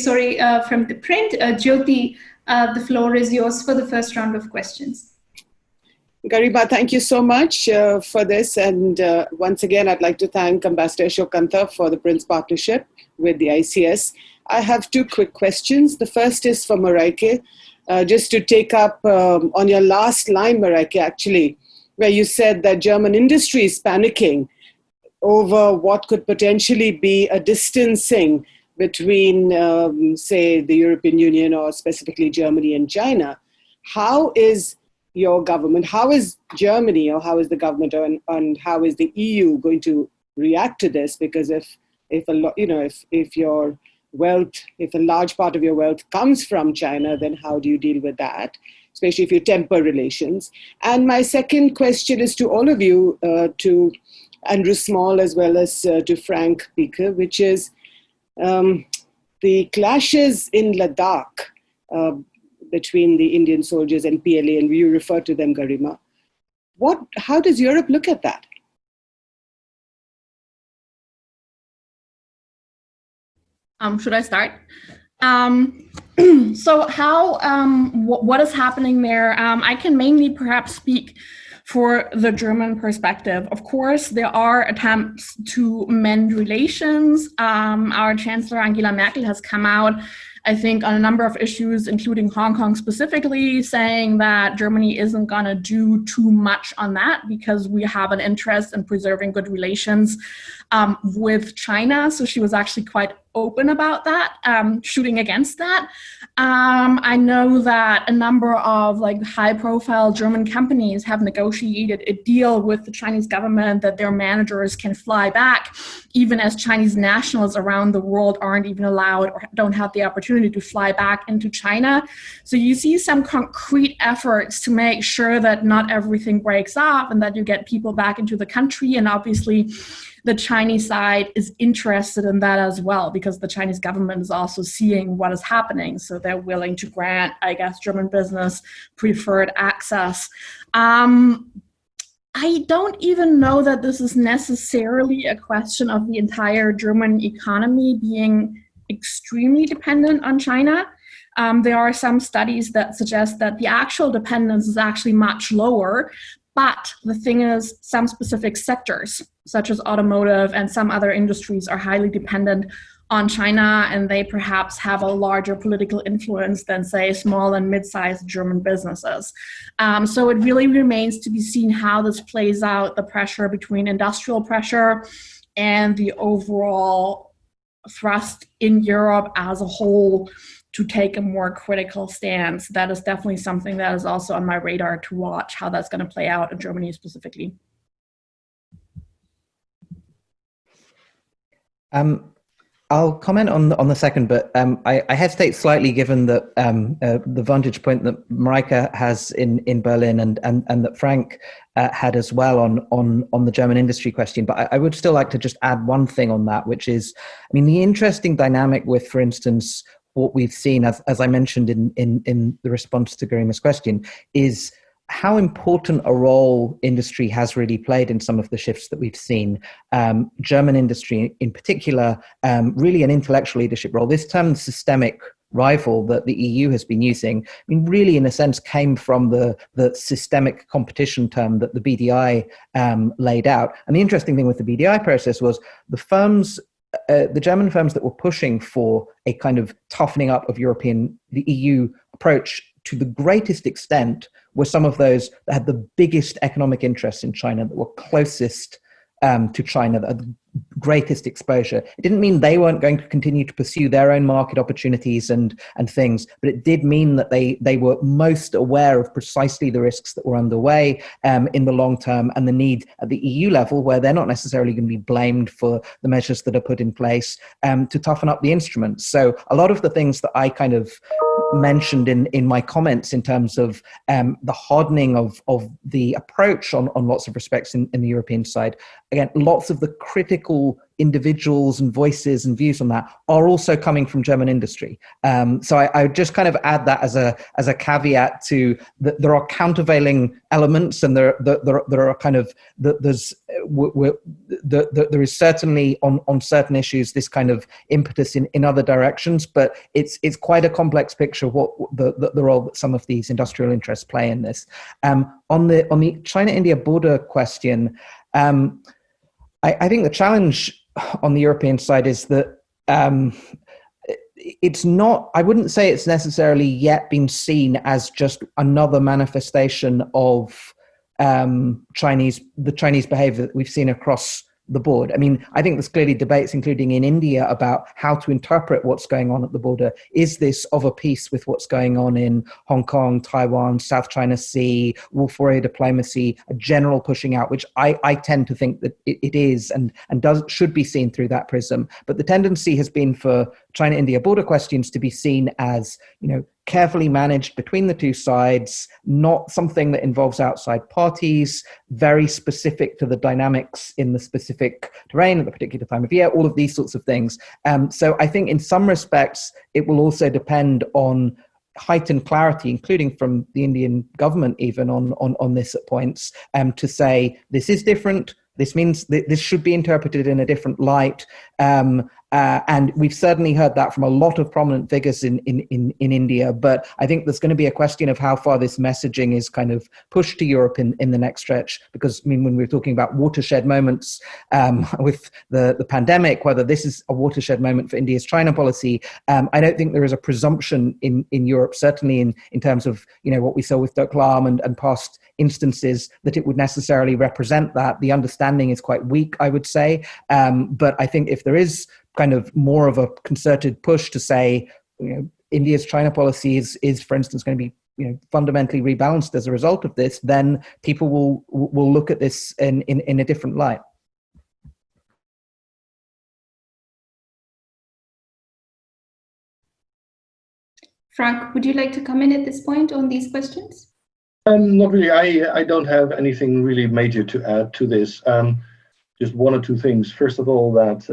from the print. Jyoti, the floor is yours for the first round of questions. Garima, thank you so much for this. And once again, I'd like to thank Ambassador Shokanta for the Prince partnership with the ICS. I have two quick questions. The first is for Mareike, just to take up on your last line, Mareike, actually, where you said that German industry is panicking over what could potentially be a distancing between, say, the European Union or specifically Germany and China. How is your government, how is Germany, or how is the government, and how is the EU going to react to this? Because if your wealth, if a large part of your wealth comes from China, then how do you deal with that, especially if you temper relations? And my second question is to all of you, to Andrew Small as well as to Frank Beaker, which is the clashes in Ladakh between the Indian soldiers and PLA, and you refer to them, Garima. How does Europe look at that? Should I start? So what is happening there? I can mainly perhaps speak for the German perspective. Of course, there are attempts to mend relations. Our Chancellor Angela Merkel has come out, I think, on a number of issues, including Hong Kong specifically, saying that Germany isn't going to do too much on that because we have an interest in preserving good relations with China. So she was actually quite open about that, shooting against that. I know that a number of high-profile German companies have negotiated a deal with the Chinese government that their managers can fly back, even as Chinese nationals around the world aren't even allowed or don't have the opportunity to fly back into China. So you see some concrete efforts to make sure that not everything breaks off and that you get people back into the country. And obviously, the Chinese side is interested in that as well, because the Chinese government is also seeing what is happening. So they're willing to grant, I guess, German business preferred access. I don't even know that this is necessarily a question of the entire German economy being extremely dependent on China. There are some studies that suggest that the actual dependence is actually much lower. But the thing is, some specific sectors, such as automotive and some other industries, are highly dependent on China, and they perhaps have a larger political influence than, say, small and mid-sized German businesses. So it really remains to be seen how this plays out, the pressure between industrial pressure and the overall thrust in Europe as a whole to take a more critical stance. That is definitely something that is also on my radar to watch, how that's going to play out in Germany specifically. I'll comment on the second, but I hesitate slightly given that the vantage point that Mareike has in Berlin and that Frank had as well on the German industry question. But I would still like to just add one thing on that, which is, I mean, the interesting dynamic with, for instance, what we've seen, as I mentioned in the response to Garima's question, is how important a role industry has really played in some of the shifts that we've seen. German industry in particular, really an intellectual leadership role. This term, systemic rival, that the EU has been using, I mean, really in a sense came from the systemic competition term that the BDI laid out. And the interesting thing with the BDI process was the German firms that were pushing for a kind of toughening up of the EU approach to the greatest extent were some of those that had the biggest economic interests in China, that were closest to China, that had the greatest exposure. It didn't mean they weren't going to continue to pursue their own market opportunities and things, but it did mean that they were most aware of precisely the risks that were underway in the long term, and the need at the EU level, where they're not necessarily going to be blamed for the measures that are put in place, to toughen up the instruments. So a lot of the things that I kind of mentioned in my comments in terms of the hardening of the approach on lots of respects in the European side. Again, lots of the critical individuals and voices and views on that are also coming from German industry. So I would just kind of add that as a caveat to that there are countervailing elements, and there are kind of there is certainly on certain issues this kind of impetus in other directions, but it's quite a complex picture of what the role that some of these industrial interests play in this. On the China-India border question, I think the challenge on the European side is that it's not, I wouldn't say it's necessarily yet been seen as just another manifestation of the Chinese behavior that we've seen across the board. I mean, I think there's clearly debates, including in India, about how to interpret what's going on at the border. Is this of a piece with what's going on in Hong Kong, Taiwan, South China Sea, wolf warrior diplomacy, a general pushing out, which I tend to think that it is and should be seen through that prism. But the tendency has been for China-India border questions to be seen as, carefully managed between the two sides, not something that involves outside parties, very specific to the dynamics in the specific terrain at the particular time of year, all of these sorts of things. So I think in some respects, it will also depend on heightened clarity, including from the Indian government even on this at points, to say this is different. This means that this should be interpreted in a different light. And we've certainly heard that from a lot of prominent figures in India. But I think there's going to be a question of how far this messaging is kind of pushed to Europe in the next stretch. Because, I mean, when we're talking about watershed moments with the pandemic, whether this is a watershed moment for India's China policy, I don't think there is a presumption in Europe, certainly in terms of, what we saw with Doklam and past instances, that it would necessarily represent that. The understanding is quite weak, I would say. But I think if there is kind of more of a concerted push to say, India's China policy is, for instance, going to be fundamentally rebalanced as a result of this, then people will look at this in a different light. Frank, would you like to come in at this point on these questions? Not really. I don't have anything really major to add to this. Just one or two things. First of all, that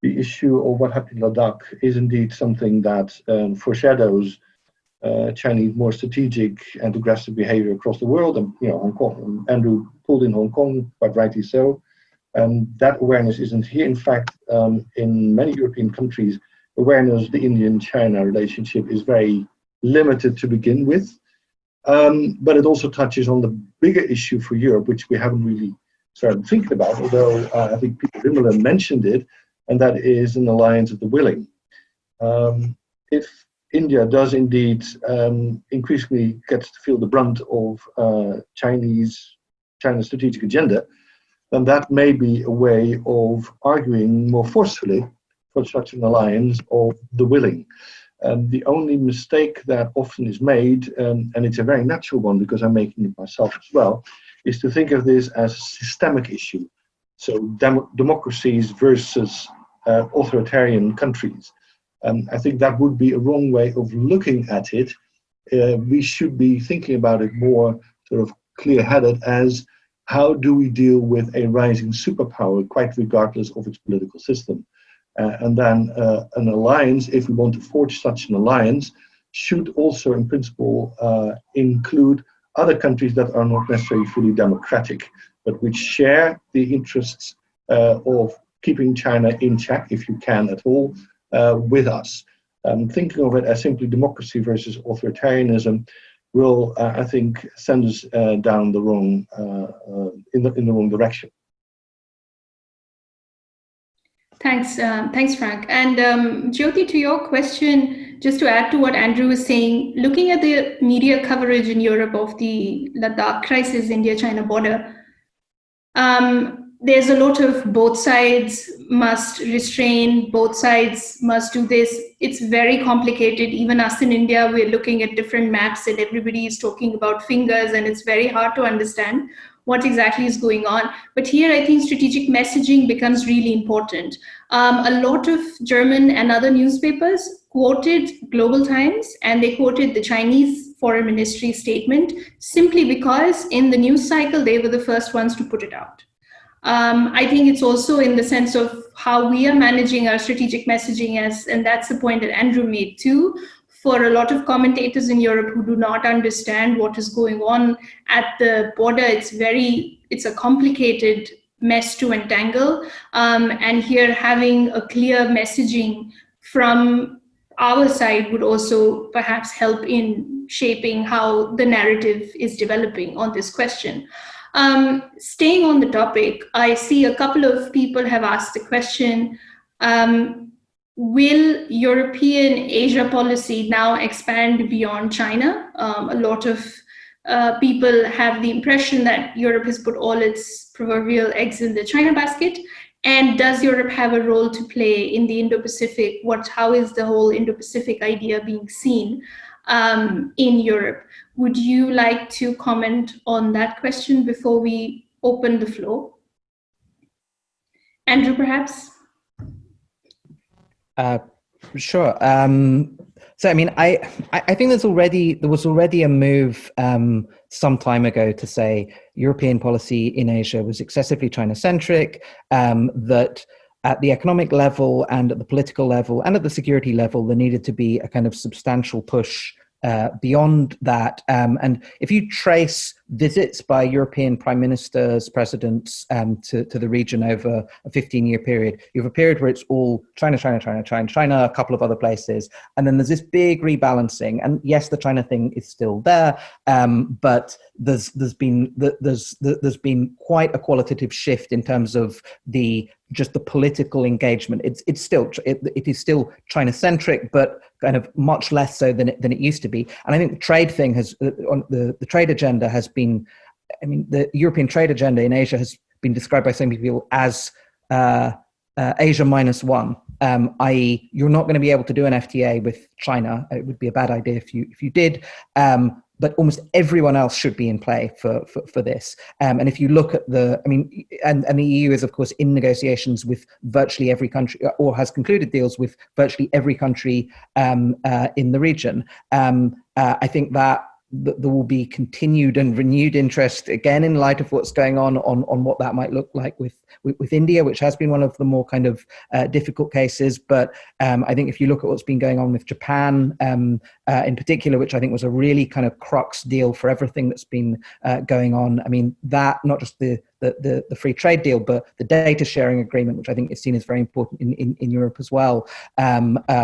the issue of what happened in Ladakh is indeed something that foreshadows Chinese more strategic and aggressive behavior across the world. And Hong Kong, Andrew pulled in Hong Kong, quite rightly so. That awareness isn't here. In fact, in many European countries, awareness of the Indian-China relationship is very limited to begin with. But it also touches on the bigger issue for Europe, which we haven't really started thinking about, although I think Peter Rimmelen mentioned it, and that is an alliance of the willing. If India does indeed increasingly get to feel the brunt of China's strategic agenda, then that may be a way of arguing more forcefully for such an alliance of the willing. The only mistake that often is made, and it's a very natural one because I'm making it myself as well, is to think of this as a systemic issue. So democracies versus authoritarian countries. I think that would be a wrong way of looking at it. We should be thinking about it more sort of clear-headed as how do we deal with a rising superpower quite regardless of its political system. And then an alliance, if we want to forge such an alliance, should also in principle include other countries that are not necessarily fully democratic, but which share the interests of keeping China in check, if you can at all, with us. Thinking of it as simply democracy versus authoritarianism will, I think, send us down the wrong, in the wrong direction. Thanks, Frank. And Jyoti, to your question, just to add to what Andrew was saying, looking at the media coverage in Europe of the Ladakh crisis, India-China border, there's a lot of both sides must restrain, both sides must do this. It's very complicated. Even us in India, we're looking at different maps and everybody is talking about fingers and it's very hard to understand. what exactly is going on. But here, I think strategic messaging becomes really important. A lot of German and other newspapers quoted Global Times, and they quoted the Chinese Foreign Ministry statement simply because in the news cycle, they were the first ones to put it out. I think it's also in the sense of how we are managing our strategic messaging, and that's the point that Andrew made too. For a lot of commentators in Europe who do not understand what is going on at the border, it's a complicated mess to untangle. And here, having a clear messaging from our side would also perhaps help in shaping how the narrative is developing on this question. Staying on the topic, I see a couple of people have asked the question, will European Asia policy now expand beyond China? A lot of people have the impression that Europe has put all its proverbial eggs in the China basket. And does Europe have a role to play in the Indo-Pacific? How is the whole Indo-Pacific idea being seen in Europe? Would you like to comment on that question before we open the floor? Andrew, perhaps? Sure. So, I mean, I think there was already a move some time ago to say European policy in Asia was excessively China-centric, that at the economic level and at the political level and at the security level, there needed to be a kind of substantial push beyond that. And if you trace visits by European prime ministers, presidents to the region over a 15-year period, you have a period where it's all China, China, China, China, China, a couple of other places. And then there's this big rebalancing. And yes, the China thing is still there, but there's been quite a qualitative shift in terms of just the political engagement. It is still China-centric, but kind of much less so than it used to be. And I think the trade thing the trade agenda has been, I mean, the European trade agenda in Asia has been described by some people as Asia -1, i.e. you're not going to be able to do an FTA with China. It would be a bad idea if you did. But almost everyone else should be in play for this. And if you look at and the EU is, of course, in negotiations with virtually every country, or has concluded deals with virtually every country in the region. I think that there will be continued and renewed interest, again, in light of what's going on what that might look like with India, which has been one of the more kind of difficult cases. But I think if you look at what's been going on with Japan in particular, which I think was a really kind of crux deal for everything that's been going on. I mean, that not just the free trade deal, but the data sharing agreement, which I think is seen as very important in Europe as well,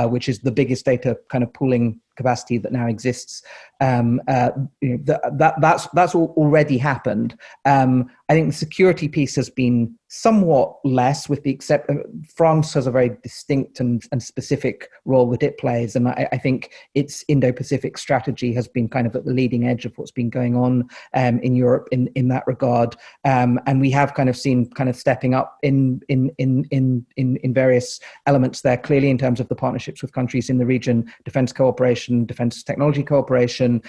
which is the biggest data kind of pooling capacity that now exists. That's already happened. I think the security piece has been somewhat less, with the exception France has a very distinct and specific role that it plays, and I think its Indo-Pacific strategy has been kind of at the leading edge of what's been going on in Europe in that regard. And we have kind of seen kind of stepping up in various elements there, clearly in terms of the partnerships with countries in the region, defense cooperation, defense technology cooperation,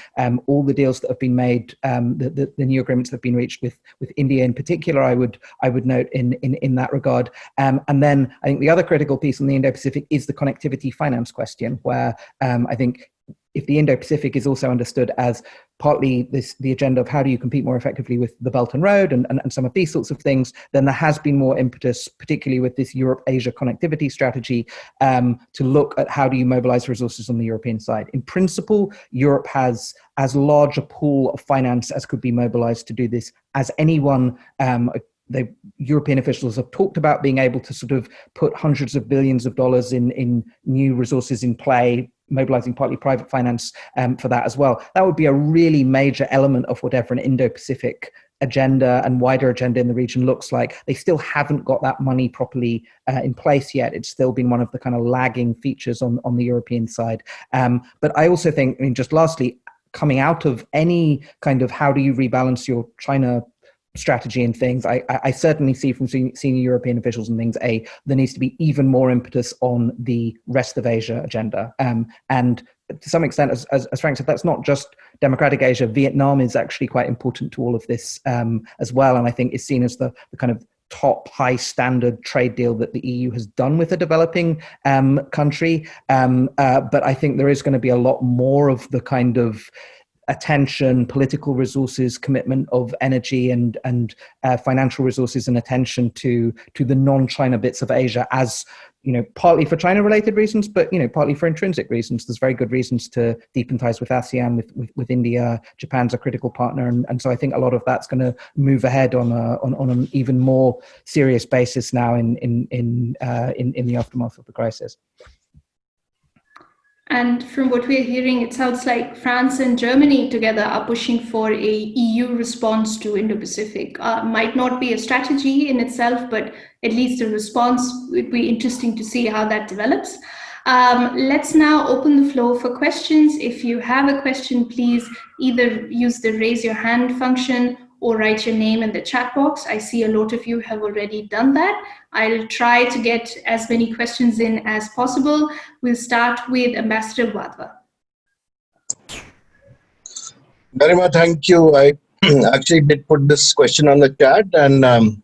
all the deals that have been made, the new agreements that have been reached with India in particular, I would note in that regard. And then I think the other critical piece in the Indo-Pacific is the connectivity finance question, where I think if the Indo-Pacific is also understood as partly the agenda of how do you compete more effectively with the Belt and Road and some of these sorts of things, then there has been more impetus, particularly with this Europe-Asia connectivity strategy, to look at how do you mobilize resources on the European side. In principle, Europe has as large a pool of finance as could be mobilized to do this as anyone. The European officials have talked about being able to sort of put hundreds of billions of dollars in new resources in play, mobilizing partly private finance for that as well. That would be a really major element of whatever an Indo-Pacific agenda and wider agenda in the region looks like. They still haven't got that money properly in place yet. It's still been one of the kind of lagging features on the European side. But I also think, I mean, just lastly, coming out of any kind of how do you rebalance your China strategy and things. I certainly see from senior European officials and things, there needs to be even more impetus on the rest of Asia agenda. And to some extent, as Frank said, that's not just democratic Asia. Vietnam is actually quite important to all of this as well. And I think is seen as the kind of top high standard trade deal that the EU has done with a developing country. But I think there is going to be a lot more of the kind of attention, political resources, commitment of energy and financial resources and attention to the non-China bits of Asia, as partly for China-related reasons, but partly for intrinsic reasons. There's very good reasons to deepen ties with ASEAN, with India. Japan's a critical partner, and so I think a lot of that's going to move ahead on an even more serious basis now in the aftermath of the crisis. And from what we're hearing, it sounds like France and Germany together are pushing for a EU response to Indo-Pacific. Might not be a strategy in itself, but at least a response. Would be interesting to see how that develops. Let's now open the floor for questions. If you have a question, please either use the raise your hand function or write your name in the chat box. I see a lot of you have already done that. I'll try to get as many questions in as possible. We'll start with Ambassador Wadhwa. Garima, thank you. I actually did put this question on the chat, and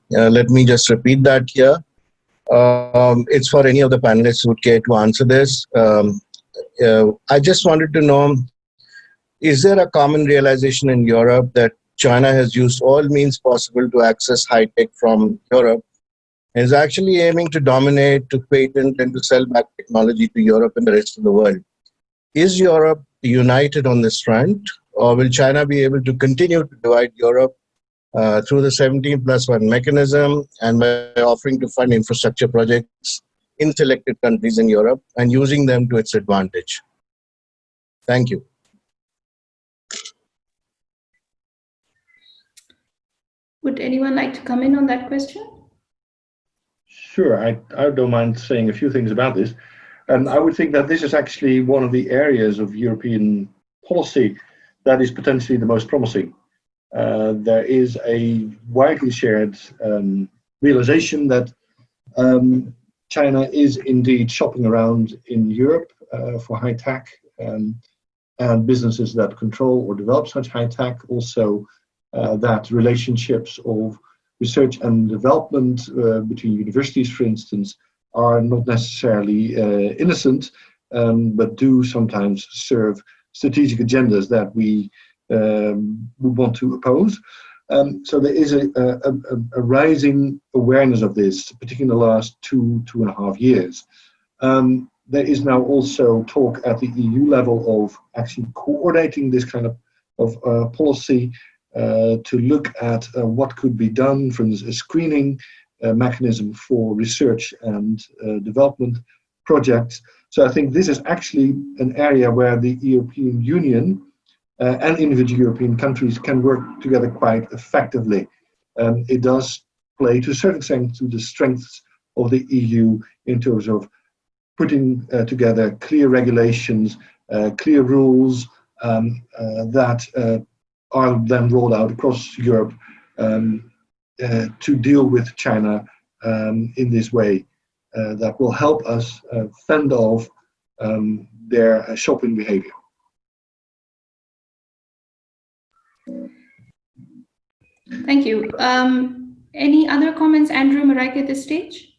let me just repeat that here. It's for any of the panelists who would care to answer this. I just wanted to know, is there a common realization in Europe that China has used all means possible to access high tech from Europe and is actually aiming to dominate, to patent, and to sell back technology to Europe and the rest of the world? Is Europe united on this front, or will China be able to continue to divide Europe through the 17+1 mechanism and by offering to fund infrastructure projects in selected countries in Europe and using them to its advantage? Thank you. Would anyone like to come in on that question? Sure, I don't mind saying a few things about this. I would think that this is actually one of the areas of European policy that is potentially the most promising. There is a widely shared realization that China is indeed shopping around in Europe for high tech and businesses that control or develop such high tech. Also, that relationships of research and development between universities, for instance, are not necessarily innocent, but do sometimes serve strategic agendas that we would want to oppose. So there is a rising awareness of this, particularly in the last two and a half years. There is now also talk at the EU level of actually coordinating this kind of policy to look at what could be done from a screening mechanism for research and development projects. So I think this is actually an area where the European Union and individual European countries can work together quite effectively. It does play to a certain extent to the strengths of the EU in terms of putting together clear regulations, clear rules that are then rolled out across Europe to deal with China in this way that will help us fend off their shopping behavior. Thank you. Any other comments, Andrew, Mareike, at this stage?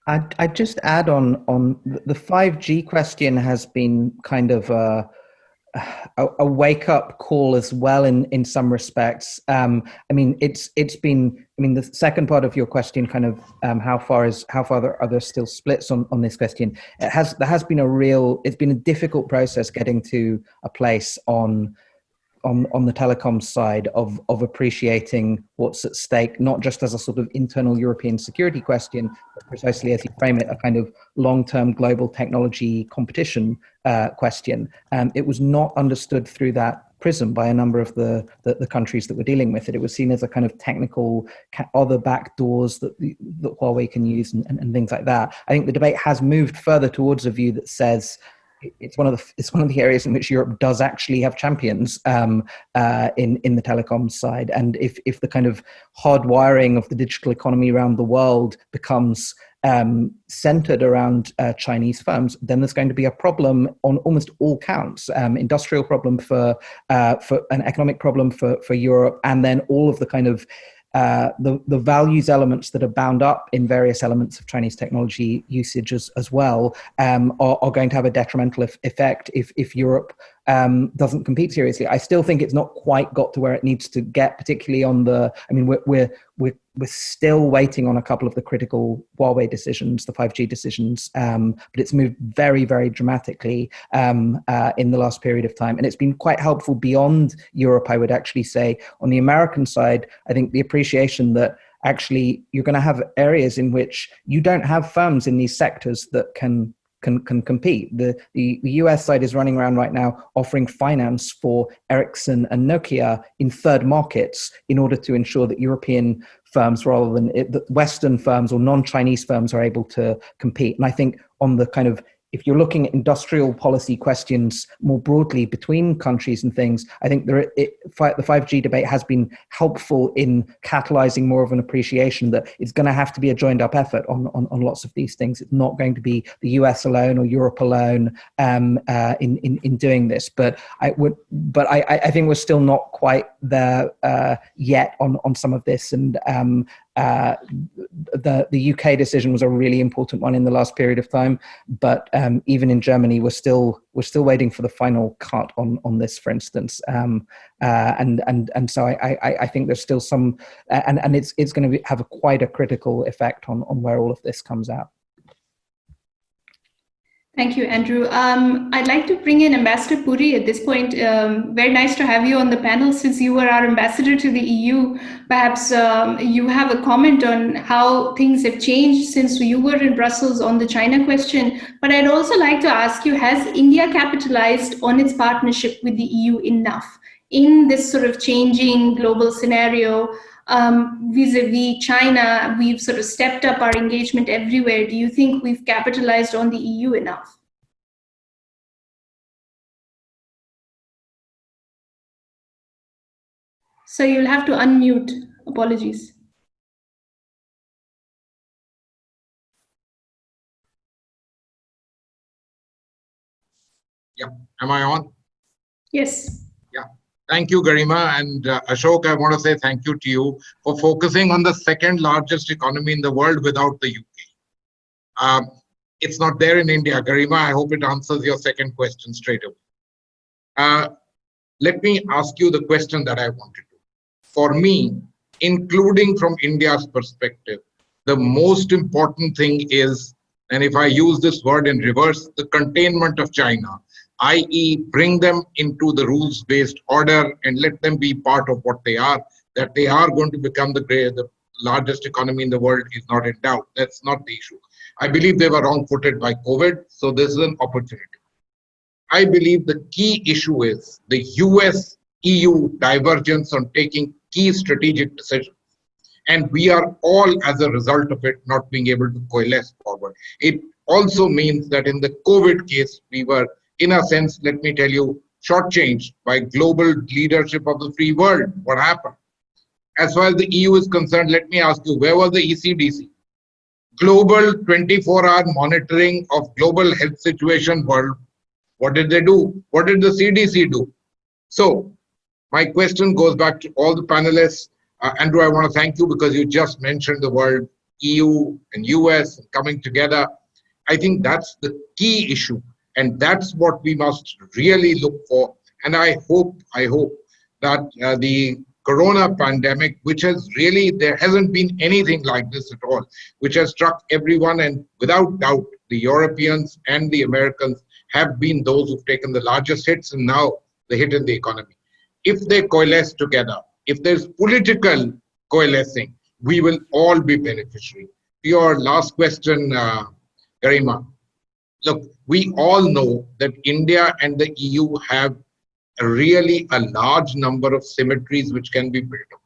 I'd just add on the 5G question has been kind of a wake-up call as well in some respects. I mean, it's been. I mean, the second part of your question, kind of, how far are there still splits on this question? There has been it's been a difficult process getting to a place on the telecom side of appreciating what's at stake, not just as a sort of internal European security question, but precisely as you frame it, a kind of long-term global technology competition question. It was not understood through that prism by a number of the countries that were dealing with it. It was seen as a kind of technical other back doors that Huawei can use and things like that. I think the debate has moved further towards a view that says it's one of the areas in which Europe does actually have champions in the telecoms side. And if the kind of hardwiring of the digital economy around the world becomes centered around Chinese firms, then there's going to be a problem on almost all counts. Industrial problem for an economic problem for Europe, and then all of the kind of the values elements that are bound up in various elements of Chinese technology usage as well are going to have a detrimental effect if Europe doesn't compete seriously. I still think it's not quite got to where it needs to get, particularly on the. I mean, we're still waiting on a couple of the critical Huawei decisions, the 5G decisions, but it's moved very, very dramatically in the last period of time, and it's been quite helpful beyond Europe. I would actually say on the American side, I think the appreciation that actually you're going to have areas in which you don't have firms in these sectors that can compete. The US side is running around right now offering finance for Ericsson and Nokia in third markets in order to ensure that European firms, rather than Western firms or non-Chinese firms, are able to compete. And I think on the kind of, if you're looking at industrial policy questions more broadly between countries and things, I think the 5G debate has been helpful in catalyzing more of an appreciation that it's going to have to be a joined up effort on lots of these things. It's not going to be the US alone or Europe alone in doing this. But I think we're still not quite there yet on some of this. And the UK decision was a really important one in the last period of time, but even in Germany, we're still waiting for the final cut on this, for instance. And so I think there's still some, and it's going to have quite a critical effect on where all of this comes out. Thank you, Andrew. I'd like to bring in Ambassador Puri at this point. Very nice to have you on the panel. Since you were our ambassador to the EU, perhaps you have a comment on how things have changed since you were in Brussels on the China question. But I'd also like to ask you, has India capitalized on its partnership with the EU enough in this sort of changing global scenario? Vis-a-vis China, we've sort of stepped up our engagement everywhere. Do you think we've capitalized on the EU enough? So you'll have to unmute. Apologies. Yeah, am I on? Yes. Yeah. Thank you, Garima. And Ashok, I want to say thank you to you for focusing on the second largest economy in the world without the UK. It's not there in India. Garima, I hope it answers your second question straight away. Let me ask you the question that I wanted to. For me, including from India's perspective, the most important thing is, and if I use this word in reverse, the containment of China, i.e. bring them into the rules-based order and let them be part of what they are. That they are going to become the largest economy in the world is not in doubt. That's not the issue. I believe they were wrong-footed by COVID, so this is an opportunity. I believe the key issue is the US-EU divergence on taking key strategic decisions. And we are all, as a result of it, not being able to coalesce forward. It also means that in the COVID case, we were, in a sense, let me tell you, shortchanged by global leadership of the free world. What happened? As far as the EU is concerned, let me ask you, where was the ECDC? Global 24-hour monitoring of global health situation world. What did they do? What did the CDC do? So my question goes back to all the panelists. Andrew, I want to thank you because you just mentioned the word EU and US coming together. I think that's the key issue. And that's what we must really look for. And I hope that the corona pandemic, which has really, there hasn't been anything like this at all, which has struck everyone. And without doubt, the Europeans and the Americans have been those who've taken the largest hits and now the hit in the economy. If they coalesce together, if there's political coalescing, we will all be beneficiary. Your last question, Garima. Look, we all know that India and the EU have really a large number of symmetries which can be built up.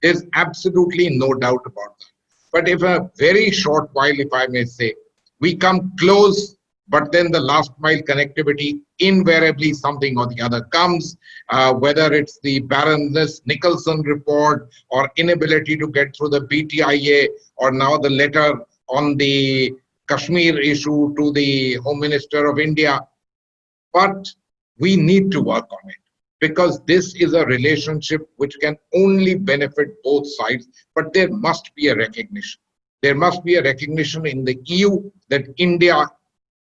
There's absolutely no doubt about that. But if a very short while, if I may say, we come close but then the last mile connectivity, invariably something or the other comes, whether it's the Baroness Nicholson report or inability to get through the BTIA, or now the letter on the Kashmir issue to the Home Minister of India. But we need to work on it, because this is a relationship which can only benefit both sides, but there must be a recognition. There must be a recognition in the EU that India,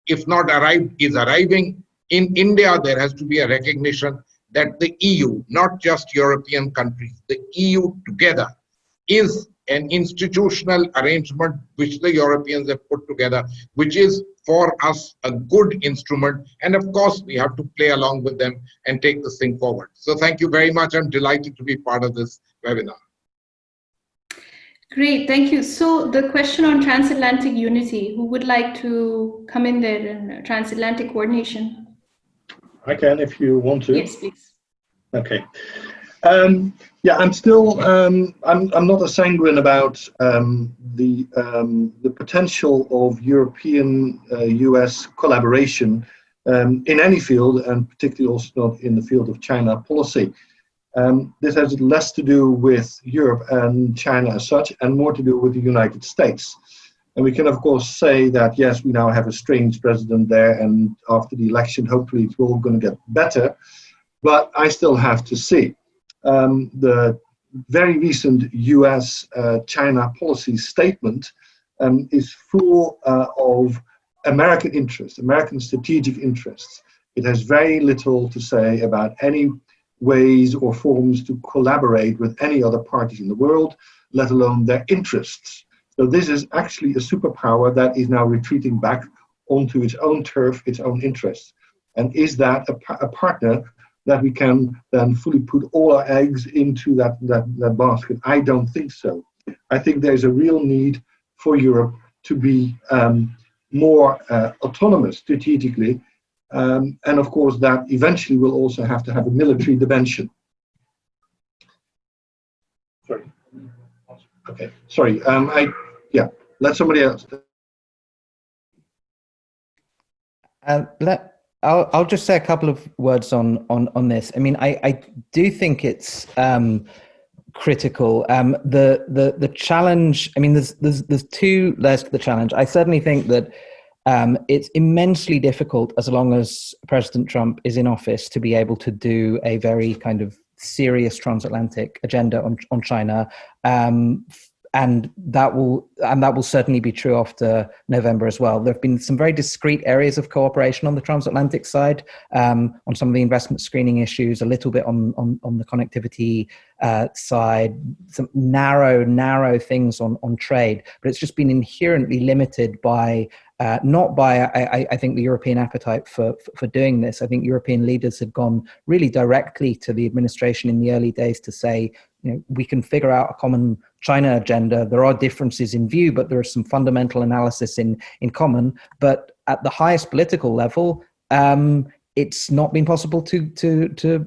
if not arrived, is arriving. In India, there has to be a recognition that the EU, not just European countries, the EU together is an institutional arrangement which the Europeans have put together, which is for us a good instrument. And of course, we have to play along with them and take this thing forward. So thank you very much. I'm delighted to be part of this webinar. Great, thank you. So the question on transatlantic unity, who would like to come in there in transatlantic coordination? I can, if you want to. Yes, please. Okay. Yeah, I'm still. I'm not as sanguine about the potential of European-US collaboration in any field, and particularly also not in the field of China policy. This has less to do with Europe and China as such, and more to do with the United States. And we can, of course, say that, yes, we now have a strange president there, and after the election, hopefully it's all going to get better. But I still have to see. The very recent US-China policy statement is full of American interests, American strategic interests. It has very little to say about any ways or forms to collaborate with any other parties in the world, let alone their interests. So this is actually a superpower that is now retreating back onto its own turf, its own interests. And is that a partner that we can then fully put all our eggs into that basket? I don't think so. I think there's a real need for Europe to be more autonomous strategically. And of course, that eventually will also have to have a military dimension. Sorry. Okay. Sorry. Yeah. Let somebody else. I'll just say a couple of words on this. I mean, I do think it's critical. The challenge. I mean, there's two layers to the challenge. I certainly think that it's immensely difficult, as long as President Trump is in office, to be able to do a very kind of serious transatlantic agenda on China. And that will certainly be true after November as well. There have been some very discrete areas of cooperation on the transatlantic side, on some of the investment screening issues, a little bit on the connectivity side, some narrow things on trade, but it's just been inherently limited by not by, I think, the European appetite for doing this. I think European leaders had gone really directly to the administration in the early days to say, you know, we can figure out a common China agenda. There are differences in view, but there is some fundamental analysis in common. But at the highest political level, it's not been possible to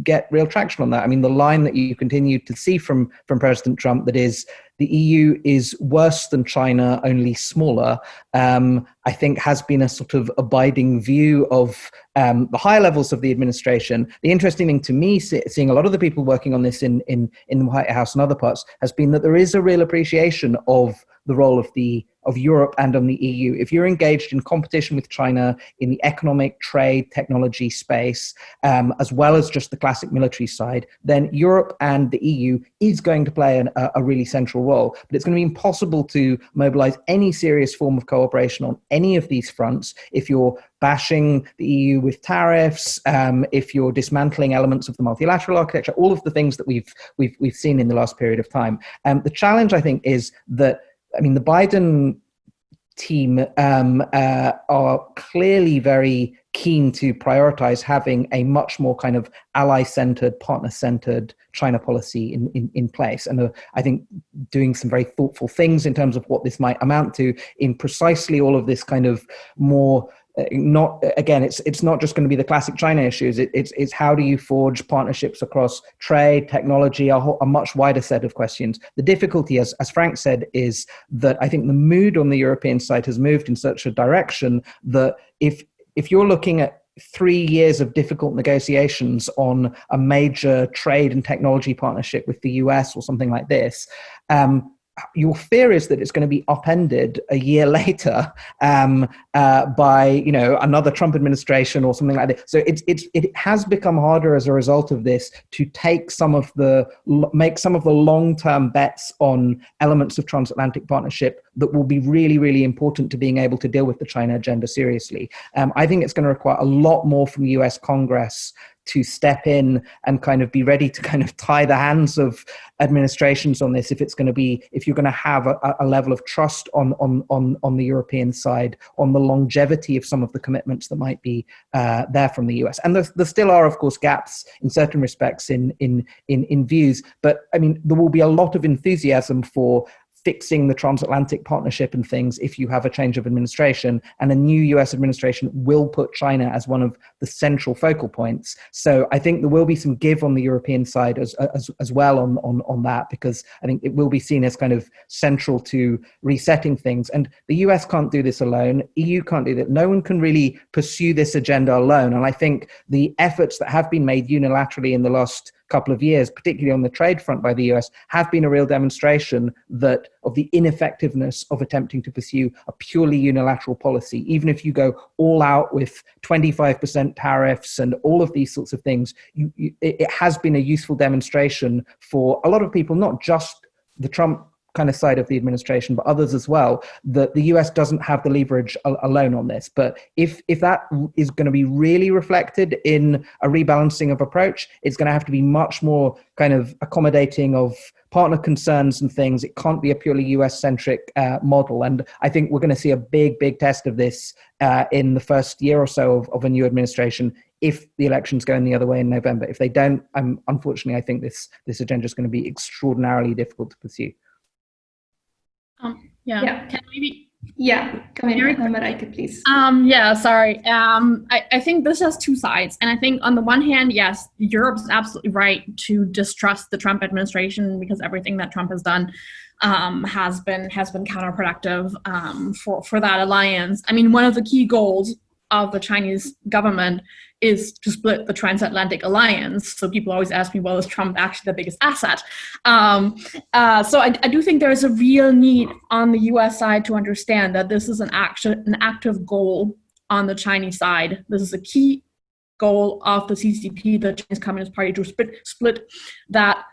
get real traction on that. I mean, the line that you continue to see from President Trump, that is, the EU is worse than China, only smaller, I think has been a sort of abiding view of the higher levels of the administration. The interesting thing to me, seeing a lot of the people working on this in the White House and other parts, has been that there is a real appreciation of the role of Europe and on the EU. If you're engaged in competition with China in the economic, trade, technology space, as well as just the classic military side, then Europe and the EU is going to play a really central role. But it's going to be impossible to mobilize any serious form of cooperation on any of these fronts if you're bashing the EU with tariffs, if you're dismantling elements of the multilateral architecture, all of the things that we've seen in the last period of time. The challenge, I think, is that, I mean, the Biden team are clearly very keen to prioritize having a much more kind of ally-centered, partner-centered China policy in place. And I think doing some very thoughtful things in terms of what this might amount to in precisely all of this kind of more not, again, it's not just going to be the classic China issues. It's how do you forge partnerships across trade, technology, a much wider set of questions. The difficulty, as Frank said, is that I think the mood on the European side has moved in such a direction that if you're looking at 3 years of difficult negotiations on a major trade and technology partnership with the US or something like this, your fear is that it's going to be upended a year later by another Trump administration or something like that. So it has become harder as a result of this to make some of the long-term bets on elements of transatlantic partnership that will be really, really important to being able to deal with the China agenda seriously. I think it's going to require a lot more from the US Congress to step in and kind of be ready to kind of tie the hands of administrations on this if you're going to have a level of trust on the European side, on the longevity of some of the commitments that might be there from the US. And there still are, of course, gaps in certain respects in views, but I mean, there will be a lot of enthusiasm for fixing the transatlantic partnership and things if you have a change of administration, and a new US administration will put China as one of the central focal points. So I think there will be some give on the European side as well on that, because I think it will be seen as kind of central to resetting things. And the US can't do this alone. EU can't do that. No one can really pursue this agenda alone. And I think the efforts that have been made unilaterally in the last couple of years, particularly on the trade front by the US, have been a real demonstration of the ineffectiveness of attempting to pursue a purely unilateral policy. Even if you go all out with 25% tariffs and all of these sorts of things, it has been a useful demonstration for a lot of people, not just the Trump kind of side of the administration, but others as well, that the US doesn't have the leverage alone on this. But if that is going to be really reflected in a rebalancing of approach, it's going to have to be much more kind of accommodating of partner concerns and things. It can't be a purely US-centric model. And I think we're going to see a big, big test of this in the first year or so of a new administration, if the elections go in the other way in November. If they don't, unfortunately, I think this agenda is going to be extraordinarily difficult to pursue. Yeah. Can maybe? Yeah, come in, Mareike, please. Sorry. I think this has two sides. And I think on the one hand, yes, Europe's absolutely right to distrust the Trump administration, because everything that Trump has done has been counterproductive for that alliance. I mean, one of the key goals of the Chinese government is to split the transatlantic alliance. So people always ask me, well, is Trump actually the biggest asset? So I do think there is a real need on the US side to understand that this is an active goal on the Chinese side. This is a key goal of the CCP, the Chinese Communist Party, to split that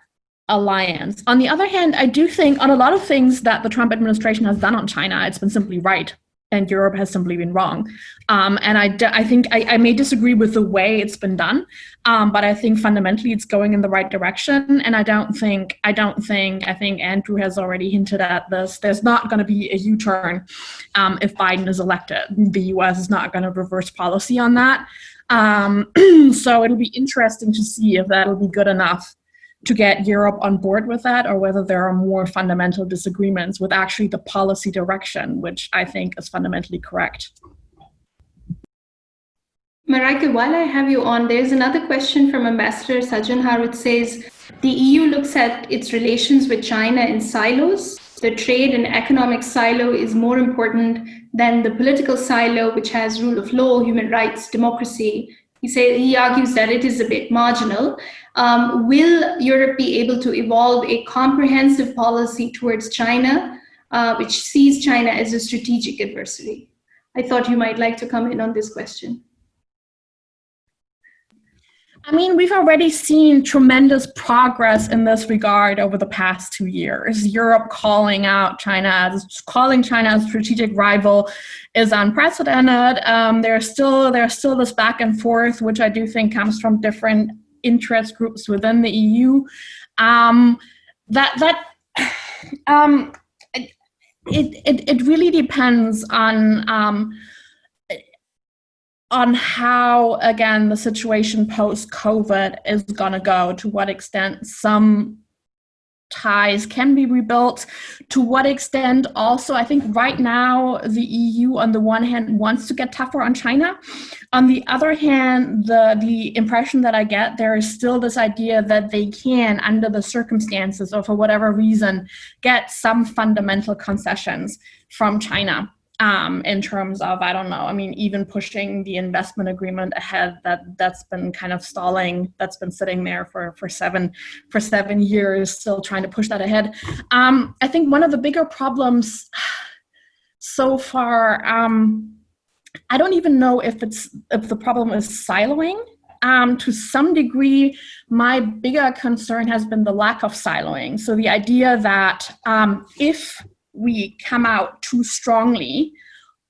alliance. On the other hand, I do think on a lot of things that the Trump administration has done on China, it's been simply right, and Europe has simply been wrong. And I think I may disagree with the way it's been done, but I think fundamentally it's going in the right direction. And I think Andrew has already hinted at this. There's not going to be a U-turn if Biden is elected. The US is not going to reverse policy on that. So it'll be interesting to see if that'll be good enough to get Europe on board with that, or whether there are more fundamental disagreements with actually the policy direction, which I think is fundamentally correct. Mareike, while I have you on, there's another question from Ambassador Sajjan, which says, the EU looks at its relations with China in silos. The trade and economic silo is more important than the political silo, which has rule of law, human rights, democracy. He argues that it is a bit marginal. Will Europe be able to evolve a comprehensive policy towards China, which sees China as a strategic adversary? I thought you might like to comment on this question. I mean, we've already seen tremendous progress in this regard over the past 2 years. Europe calling China as a strategic rival is unprecedented. There's still this back and forth, which I do think comes from different interest groups within the EU. It really depends on how, again, the situation post-COVID is going to go, to what extent some ties can be rebuilt, to what extent. Also, I think right now the EU on the one hand wants to get tougher on China. On the other hand, the impression that I get, there is still this idea that they can, under the circumstances or for whatever reason, get some fundamental concessions from China. In terms of, I don't know, I mean, even pushing the investment agreement ahead, that's been kind of stalling, that's been sitting there for 7 years, still trying to push that ahead. I think one of the bigger problems so far, I don't even know if the problem is siloing. To some degree, my bigger concern has been the lack of siloing. So the idea that if we come out too strongly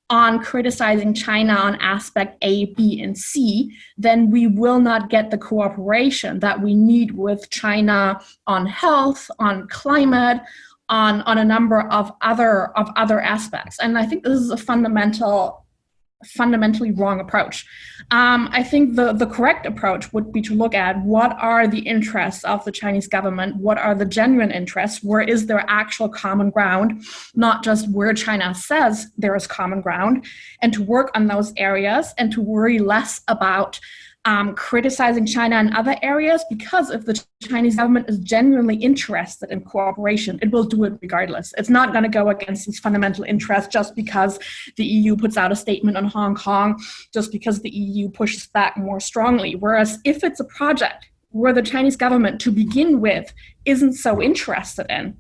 on criticizing China on aspect A, B, and C, then we will not get the cooperation that we need with China on health, on climate, on a number of other aspects. And I think this is a fundamentally wrong approach. I think the correct approach would be to look at what are the interests of the Chinese government, what are the genuine interests, where is there actual common ground, not just where China says there is common ground, and to work on those areas and to worry less about criticizing China in other areas, because if the Chinese government is genuinely interested in cooperation, it will do it regardless. It's not going to go against its fundamental interest just because the EU puts out a statement on Hong Kong, just because the EU pushes back more strongly. Whereas if it's a project where the Chinese government to begin with isn't so interested in,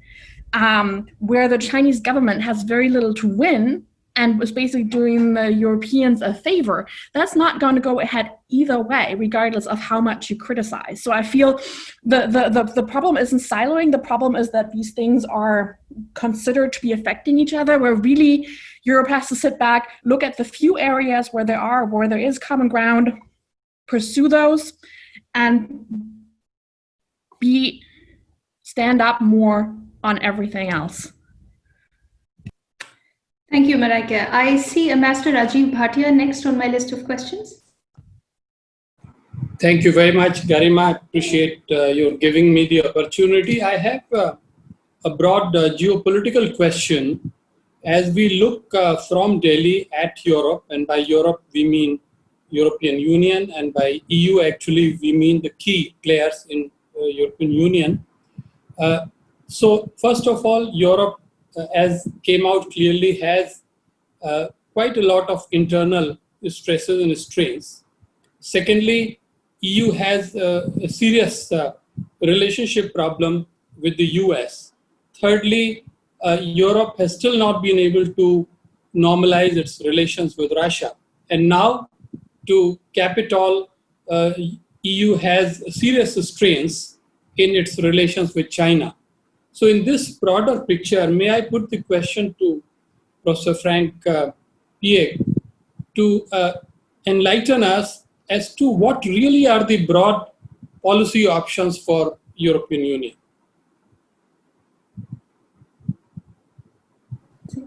where the Chinese government has very little to win, and was basically doing the Europeans a favor, that's not going to go ahead either way, regardless of how much you criticize. So I feel the problem isn't siloing. The problem is that these things are considered to be affecting each other, where really Europe has to sit back, look at the few areas where there is common ground, pursue those, and stand up more on everything else. Thank you, Mareike. I see Ambassador Rajiv Bhatia next on my list of questions. Thank you very much, Garima. I appreciate your giving me the opportunity. I have a broad geopolitical question. As we look from Delhi at Europe, and by Europe we mean European Union, and by EU actually we mean the key players in European Union. So first of all, Europe, as came out clearly, has quite a lot of internal stresses and strains. Secondly, EU has a serious relationship problem with the US. Thirdly, Europe has still not been able to normalize its relations with Russia. And now, to cap it all, EU has serious strains in its relations with China. So in this broader picture, may I put the question to Professor Frank Piek to enlighten us as to what really are the broad policy options for European Union?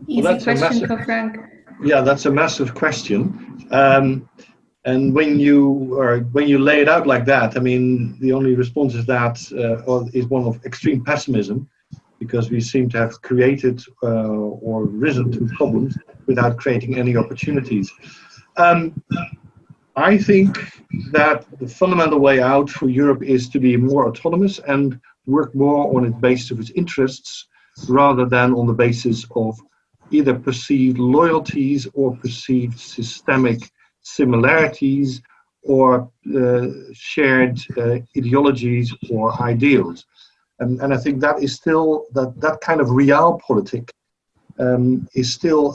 Easy question for Frank. Yeah, that's a massive question. And when you lay it out like that, I mean, the only response is that is one of extreme pessimism, because we seem to have created or risen to problems without creating any opportunities. I think that the fundamental way out for Europe is to be more autonomous and work more on the basis of its interests, rather than on the basis of either perceived loyalties or perceived systemic similarities or shared ideologies or ideals. And I think that is still, that kind of realpolitik is still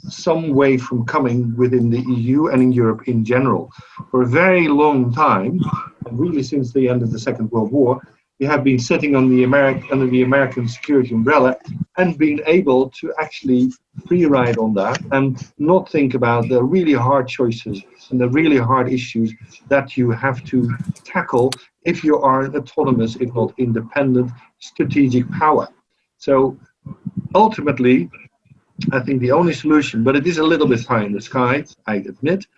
some way from coming within the EU and in Europe in general. For a very long time, and really since the end of the Second World War, we have been sitting on under the American security umbrella and been able to actually free ride on that and not think about the really hard choices and the really hard issues that you have to tackle if you are an autonomous, if not independent, strategic power. So ultimately, I think the only solution, but it is a little bit high in the sky, I admit,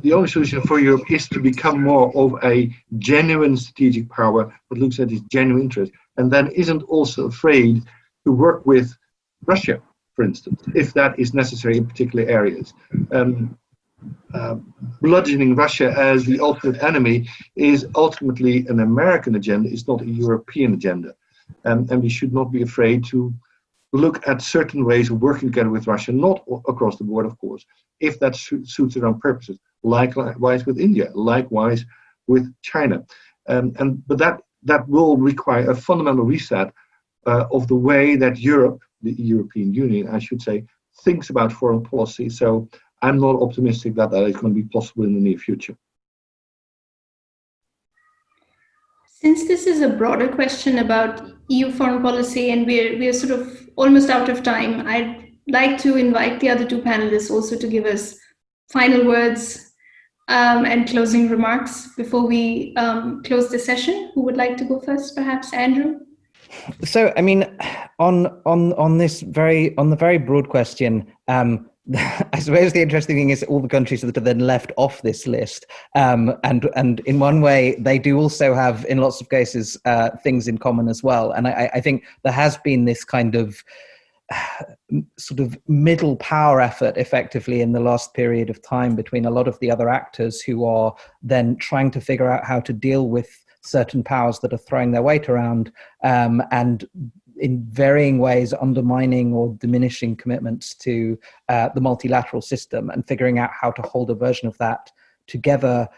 the only solution for Europe is to become more of a genuine strategic power that looks at its genuine interest, and then isn't also afraid to work with Russia, for instance, if that is necessary in particular areas. Bludgeoning Russia as the ultimate enemy is ultimately an American agenda, it's not a European agenda. And we should not be afraid to look at certain ways of working together with Russia, not across the board, of course, if that suits their own purposes. Likewise with India, likewise with China. But that will require a fundamental reset of the way that Europe, the European Union, I should say, thinks about foreign policy. So I'm not optimistic that that is going to be possible in the near future. Since this is a broader question about EU foreign policy and we're sort of almost out of time, I'd like to invite the other two panelists also to give us final words and closing remarks before we close the session. Who would like to go first? Perhaps Andrew? So, I mean, on the very broad question, I suppose the interesting thing is all the countries that are then left off this list, and in one way they do also have, in lots of cases, things in common as well. And I think there has been this kind of sort of middle power effort effectively in the last period of time between a lot of the other actors who are then trying to figure out how to deal with certain powers that are throwing their weight around, and in varying ways undermining or diminishing commitments to the multilateral system, and figuring out how to hold a version of that together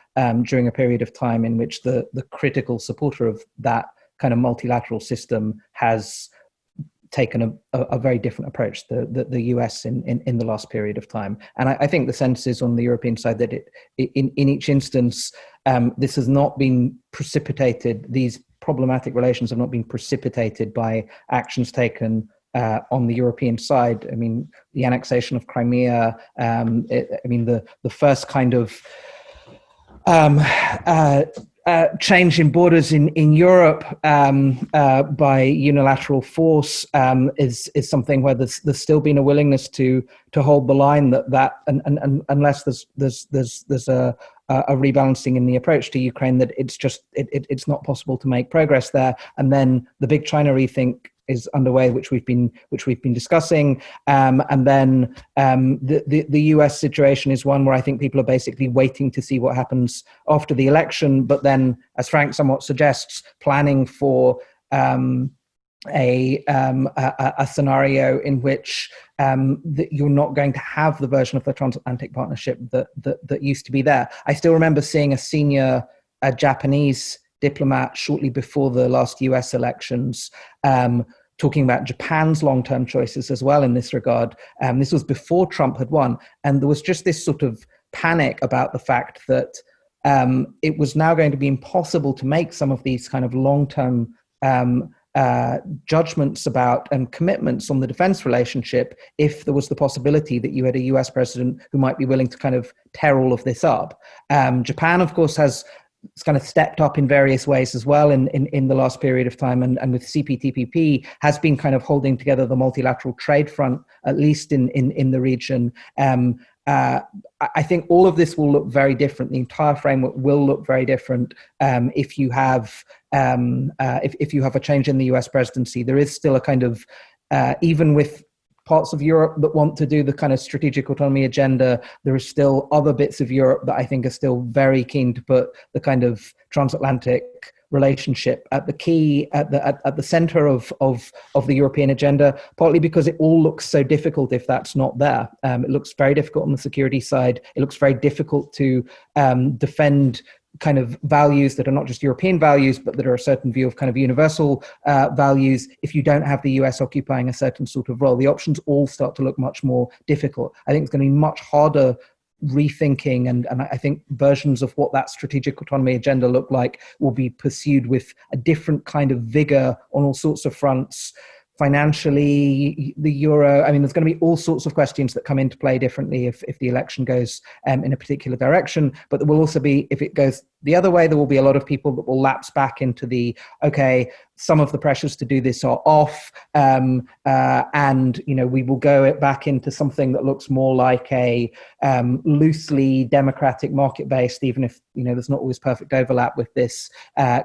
during a period of time in which the critical supporter of that kind of multilateral system has taken a very different approach, the US in the last period of time. And I think the sense is on the European side that in each instance, this has not been precipitated, these problematic relations have not been precipitated by actions taken on the European side. I mean, the annexation of Crimea, the first kind of change in borders in Europe by unilateral force is something where there's still been a willingness to hold the line that unless there's a rebalancing in the approach to Ukraine, that it's not possible to make progress there. And then the big China rethink is underway, which we've been discussing, and then the US situation is one where I think people are basically waiting to see what happens after the election, but then, as Frank somewhat suggests, planning for a scenario in which that you're not going to have the version of the transatlantic partnership that used to be there. I still remember seeing a senior Japanese diplomat shortly before the last US elections talking about Japan's long-term choices as well in this regard. This was before Trump had won, and there was just this sort of panic about the fact that it was now going to be impossible to make some of these kind of long-term judgments about and commitments on the defense relationship if there was the possibility that you had a US president who might be willing to kind of tear all of this up. Japan, of course, has kind of stepped up in various ways as well in the last period of time, and with CPTPP has been kind of holding together the multilateral trade front, at least in the region. I think all of this will look very different. The entire framework will look very different if you have if you have a change in the US presidency. There is still a kind of even with parts of Europe that want to do the kind of strategic autonomy agenda, there is still other bits of Europe that I think are still very keen to put the kind of transatlantic relationship at the key, at the center of the European agenda, partly because it all looks so difficult if that's not there. It looks very difficult on the security side. It looks very difficult to defend kind of values that are not just European values, but that are a certain view of kind of universal values. If you don't have the US occupying a certain sort of role, the options all start to look much more difficult. I think it's going to be much harder rethinking, and I think versions of what that strategic autonomy agenda look like will be pursued with a different kind of vigor on all sorts of fronts. Financially, the euro, I mean, there's going to be all sorts of questions that come into play differently if the election goes in a particular direction, but there will also be, if it goes The other way, there will be a lot of people that will lapse back into the, okay, some of the pressures to do this are off, and we will go back into something that looks more like a loosely democratic, market-based, even if there's not always perfect overlap with this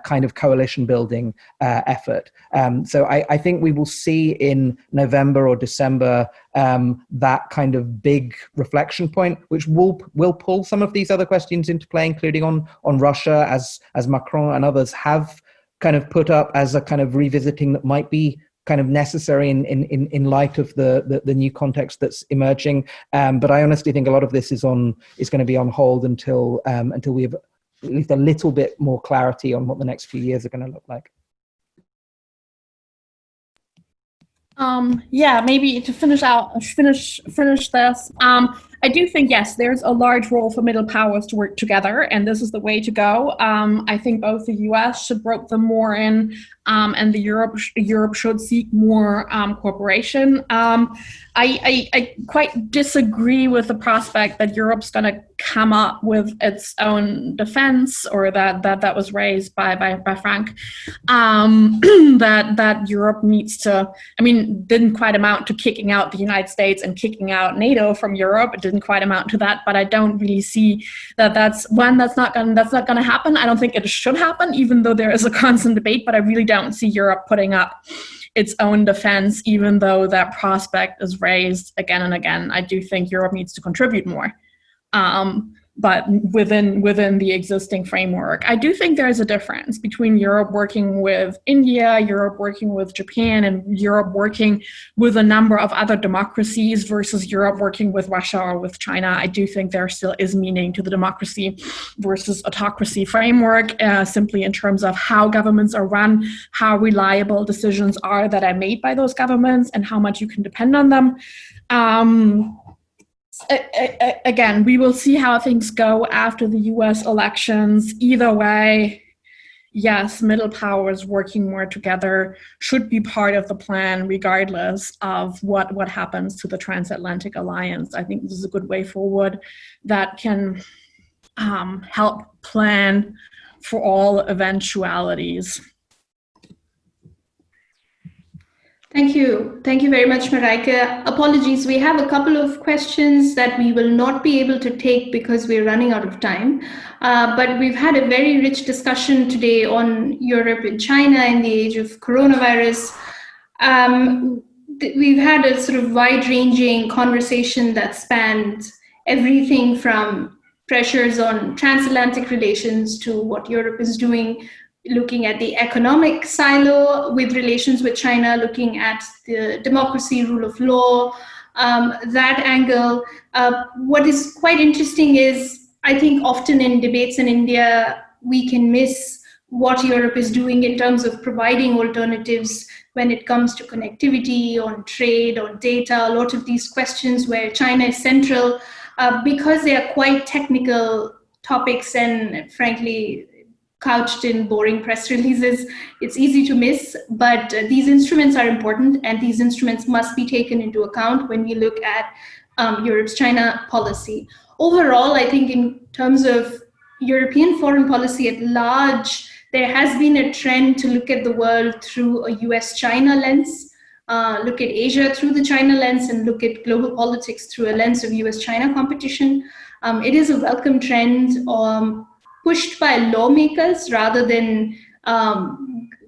kind of coalition building effort. So I think we will see in November or December that kind of big reflection point, which will pull some of these other questions into play, including on Russia, as Macron and others have kind of put up as a kind of revisiting that might be kind of necessary in light of the new context that's emerging. But I honestly think a lot of this is going to be on hold until we have at least a little bit more clarity on what the next few years are going to look like. Maybe to finish this. I do think, yes, there's a large role for middle powers to work together, and this is the way to go. I think both the US should rope them more in, and Europe should seek more cooperation. I quite disagree with the prospect that Europe's going to come up with its own defense, or that was raised by Frank, that Europe needs to, didn't quite amount to kicking out the United States and kicking out NATO from Europe. It didn't quite amount to that, but I don't really see that's not going to happen. I don't think it should happen, even though there is a constant debate, but I really don't see Europe putting up its own defense, even though that prospect is raised again and again. I do think Europe needs to contribute more, but within the existing framework. I do think there is a difference between Europe working with India, Europe working with Japan, and Europe working with a number of other democracies versus Europe working with Russia or with China. I do think there still is meaning to the democracy versus autocracy framework, simply in terms of how governments are run, how reliable decisions are that are made by those governments, and how much you can depend on them. Again, we will see how things go after the US elections. Either way, yes, middle powers working more together should be part of the plan, regardless of what happens to the transatlantic alliance. I think this is a good way forward that can help plan for all eventualities. Thank you. Thank you very much, Mareike. Apologies, we have a couple of questions that we will not be able to take because we're running out of time. But we've had a very rich discussion today on Europe and China in the age of coronavirus. We've had a sort of wide-ranging conversation that spanned everything from pressures on transatlantic relations to what Europe is doing, looking at the economic silo with relations with China, looking at the democracy, rule of law, that angle. What is quite interesting is, I think often in debates in India, we can miss what Europe is doing in terms of providing alternatives when it comes to connectivity, on trade, on data, a lot of these questions where China is central, because they are quite technical topics and frankly, couched in boring press releases, it's easy to miss, but these instruments are important, and these instruments must be taken into account when we look at Europe's China policy. Overall, I think in terms of European foreign policy at large, there has been a trend to look at the world through a US-China lens, look at Asia through the China lens, and look at global politics through a lens of US-China competition. It is a welcome trend, pushed by lawmakers rather than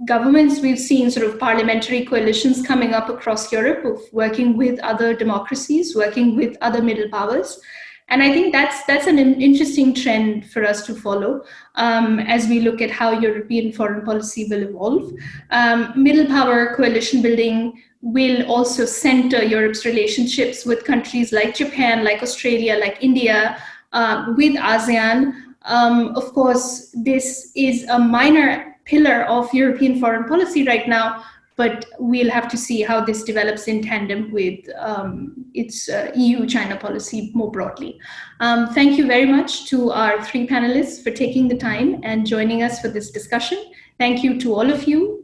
governments. We've seen sort of parliamentary coalitions coming up across Europe of working with other democracies, working with other middle powers. And I think that's an interesting trend for us to follow as we look at how European foreign policy will evolve. Middle power coalition building will also center Europe's relationships with countries like Japan, like Australia, like India, with ASEAN. Of course, this is a minor pillar of European foreign policy right now, but we'll have to see how this develops in tandem with its EU-China policy more broadly. Thank you very much to our three panelists for taking the time and joining us for this discussion. Thank you to all of you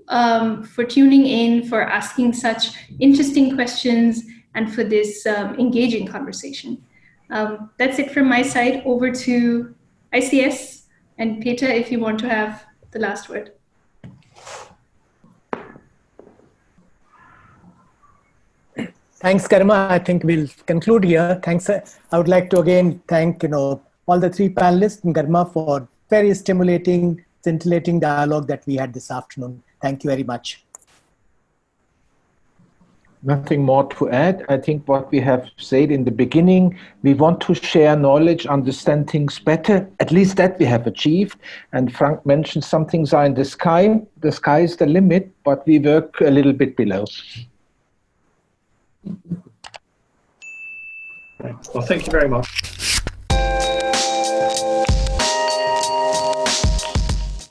for tuning in, for asking such interesting questions, and for this engaging conversation. That's it from my side. Over to ICS And Peter, if you want to have the last word. Thanks, Garima. I think we'll conclude here. Thanks. I would like to again thank all the three panelists and Garima for very stimulating, scintillating dialogue that we had this afternoon. Thank you very much. Nothing more to add. I think what we have said in the beginning, we want to share knowledge, understand things better. At least that we have achieved. And Frank mentioned some things are in the sky. The sky is the limit, but we work a little bit below. Well, thank you very much.